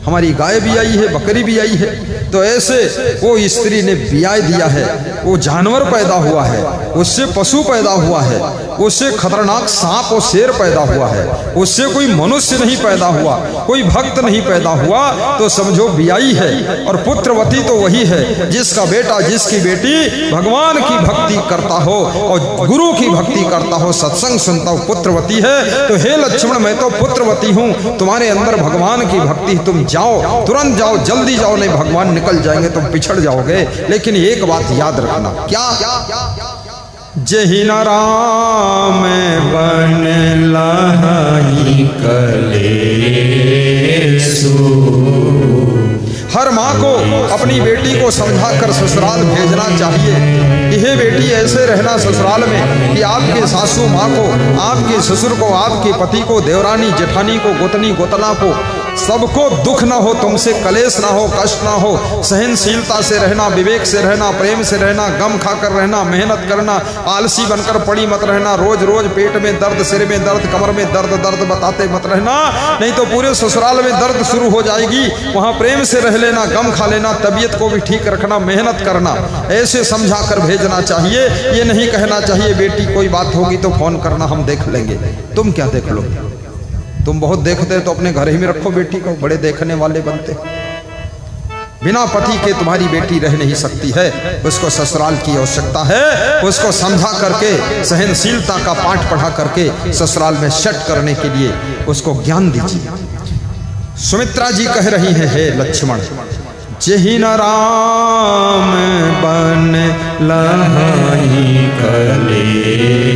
हमारी गाय भी आई है, बकरी भी आई है, तो ऐसे वो स्त्री ने बिया दिया है। वो जानवर पैदा हुआ है, उससे पशु पैदा हुआ है, उससे खतरनाक सांप और शेर पैदा हुआ है, उससे कोई मनुष्य नहीं पैदा हुआ, कोई भक्त नहीं पैदा हुआ, तो समझो बियाई है। और पुत्रवती तो वही है जिसका बेटा जिसकी बेटी भगवान की भक्ति करता हो और गुरु की भक्ति करता हो, सत्संग सुनता हो, पुत्रवती है। तो हे लक्ष्मण मैं तो पुत्रवती हूँ, तुम्हारे अंदर भगवान की भक्ति, तुम जाओ, तुरंत जाओ, जल्दी जाओ, नहीं भगवान निकल जाएंगे, तुम पिछड़ जाओगे। लेकिन एक बात याद रखना, क्या? जहि न राम बन लाही कलेसु। हर माँ को अपनी बेटी को समझाकर ससुराल भेजना चाहिए कि हे बेटी ऐसे रहना ससुराल में कि आपके सासू माँ को, आपके ससुर को, आपके पति को, देवरानी जेठानी को, गोतनी गोतना को, सबको दुख ना हो, तुमसे कलेश ना हो, कष्ट ना हो, सहनशीलता से रहना, विवेक से रहना, प्रेम से रहना, गम खाकर रहना, मेहनत करना, आलसी बनकर पड़ी मत रहना, रोज रोज पेट में दर्द, सिर में दर्द, कमर में दर्द दर्द बताते मत रहना, नहीं तो पूरे ससुराल में दर्द शुरू हो जाएगी। वहां प्रेम से रह लेना, गम खा लेना, तबीयत को भी ठीक रखना, मेहनत करना, ऐसे समझा कर भेजना चाहिए। ये नहीं कहना चाहिए बेटी कोई बात होगी तो फोन करना, हम देख लेंगे। तुम क्या देख लो? तुम बहुत देखते तो अपने घर ही में रखो बेटी को, बड़े देखने वाले बनते। बिना पति के तुम्हारी बेटी रह नहीं सकती है, उसको ससुराल की आवश्यकता है। उसको समझा करके, सहनशीलता का पाठ पढ़ा करके ससुराल में सेट करने के लिए उसको ज्ञान दीजिए। सुमित्रा जी कह रही हैं, हे लक्ष्मण जहि न राम बन लाही कलेसु,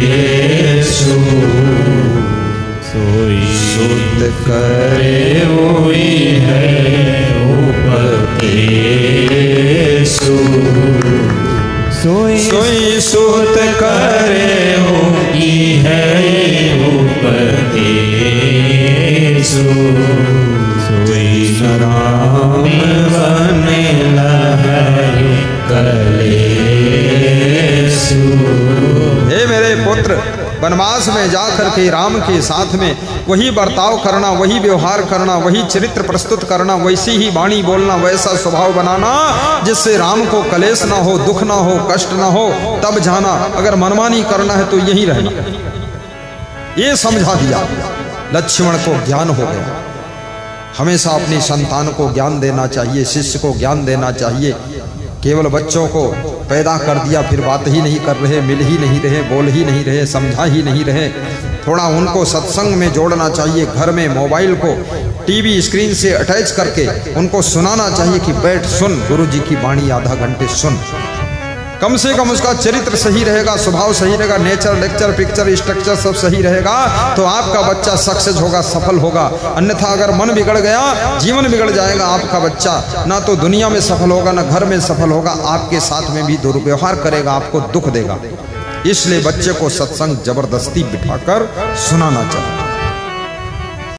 सोई सुत करे हुई है उपदेशु। सोई सुत करे हुई है उपदेशु। सोई राम बन लाही कलेसु। हे मेरे पुत्र, वनवास में जाकर के राम के साथ में वही बर्ताव करना, वही व्यवहार करना, वही चरित्र प्रस्तुत करना, वैसी ही वाणी बोलना, वैसा स्वभाव बनाना जिससे राम को कलेश ना हो, दुख ना हो, कष्ट ना हो, तब जाना। अगर मनमानी करना है तो यही रहना। ये समझा दिया, लक्ष्मण को ज्ञान हो गया। हमेशा अपनी संतान को ज्ञान देना चाहिए, शिष्य को ज्ञान देना चाहिए। केवल बच्चों को पैदा कर दिया फिर बात ही नहीं कर रहे, मिल ही नहीं रहे, बोल ही नहीं रहे, समझा ही नहीं रहे। थोड़ा उनको सत्संग में जोड़ना चाहिए। घर में मोबाइल को टीवी स्क्रीन से अटैच करके उनको सुनाना चाहिए कि बैठ सुन गुरु जी की वाणी, आधा घंटे सुन। कम से कम उसका चरित्र सही रहेगा, स्वभाव सही रहेगा, नेचर, लेक्चर, पिक्चर, स्ट्रक्चर सब सही रहेगा तो आपका बच्चा सक्सेस होगा, सफल होगा। अन्यथा अगर मन बिगड़ गया, जीवन बिगड़ जाएगा आपका बच्चा। ना तो दुनिया में सफल होगा, ना घर में सफल होगा, आपके साथ में भी दुर्व्यवहार करेगा, आपको दुख देगा। इसलिए बच्चे को सत्संग जबरदस्ती बिठाकर सुनाना चाहिए।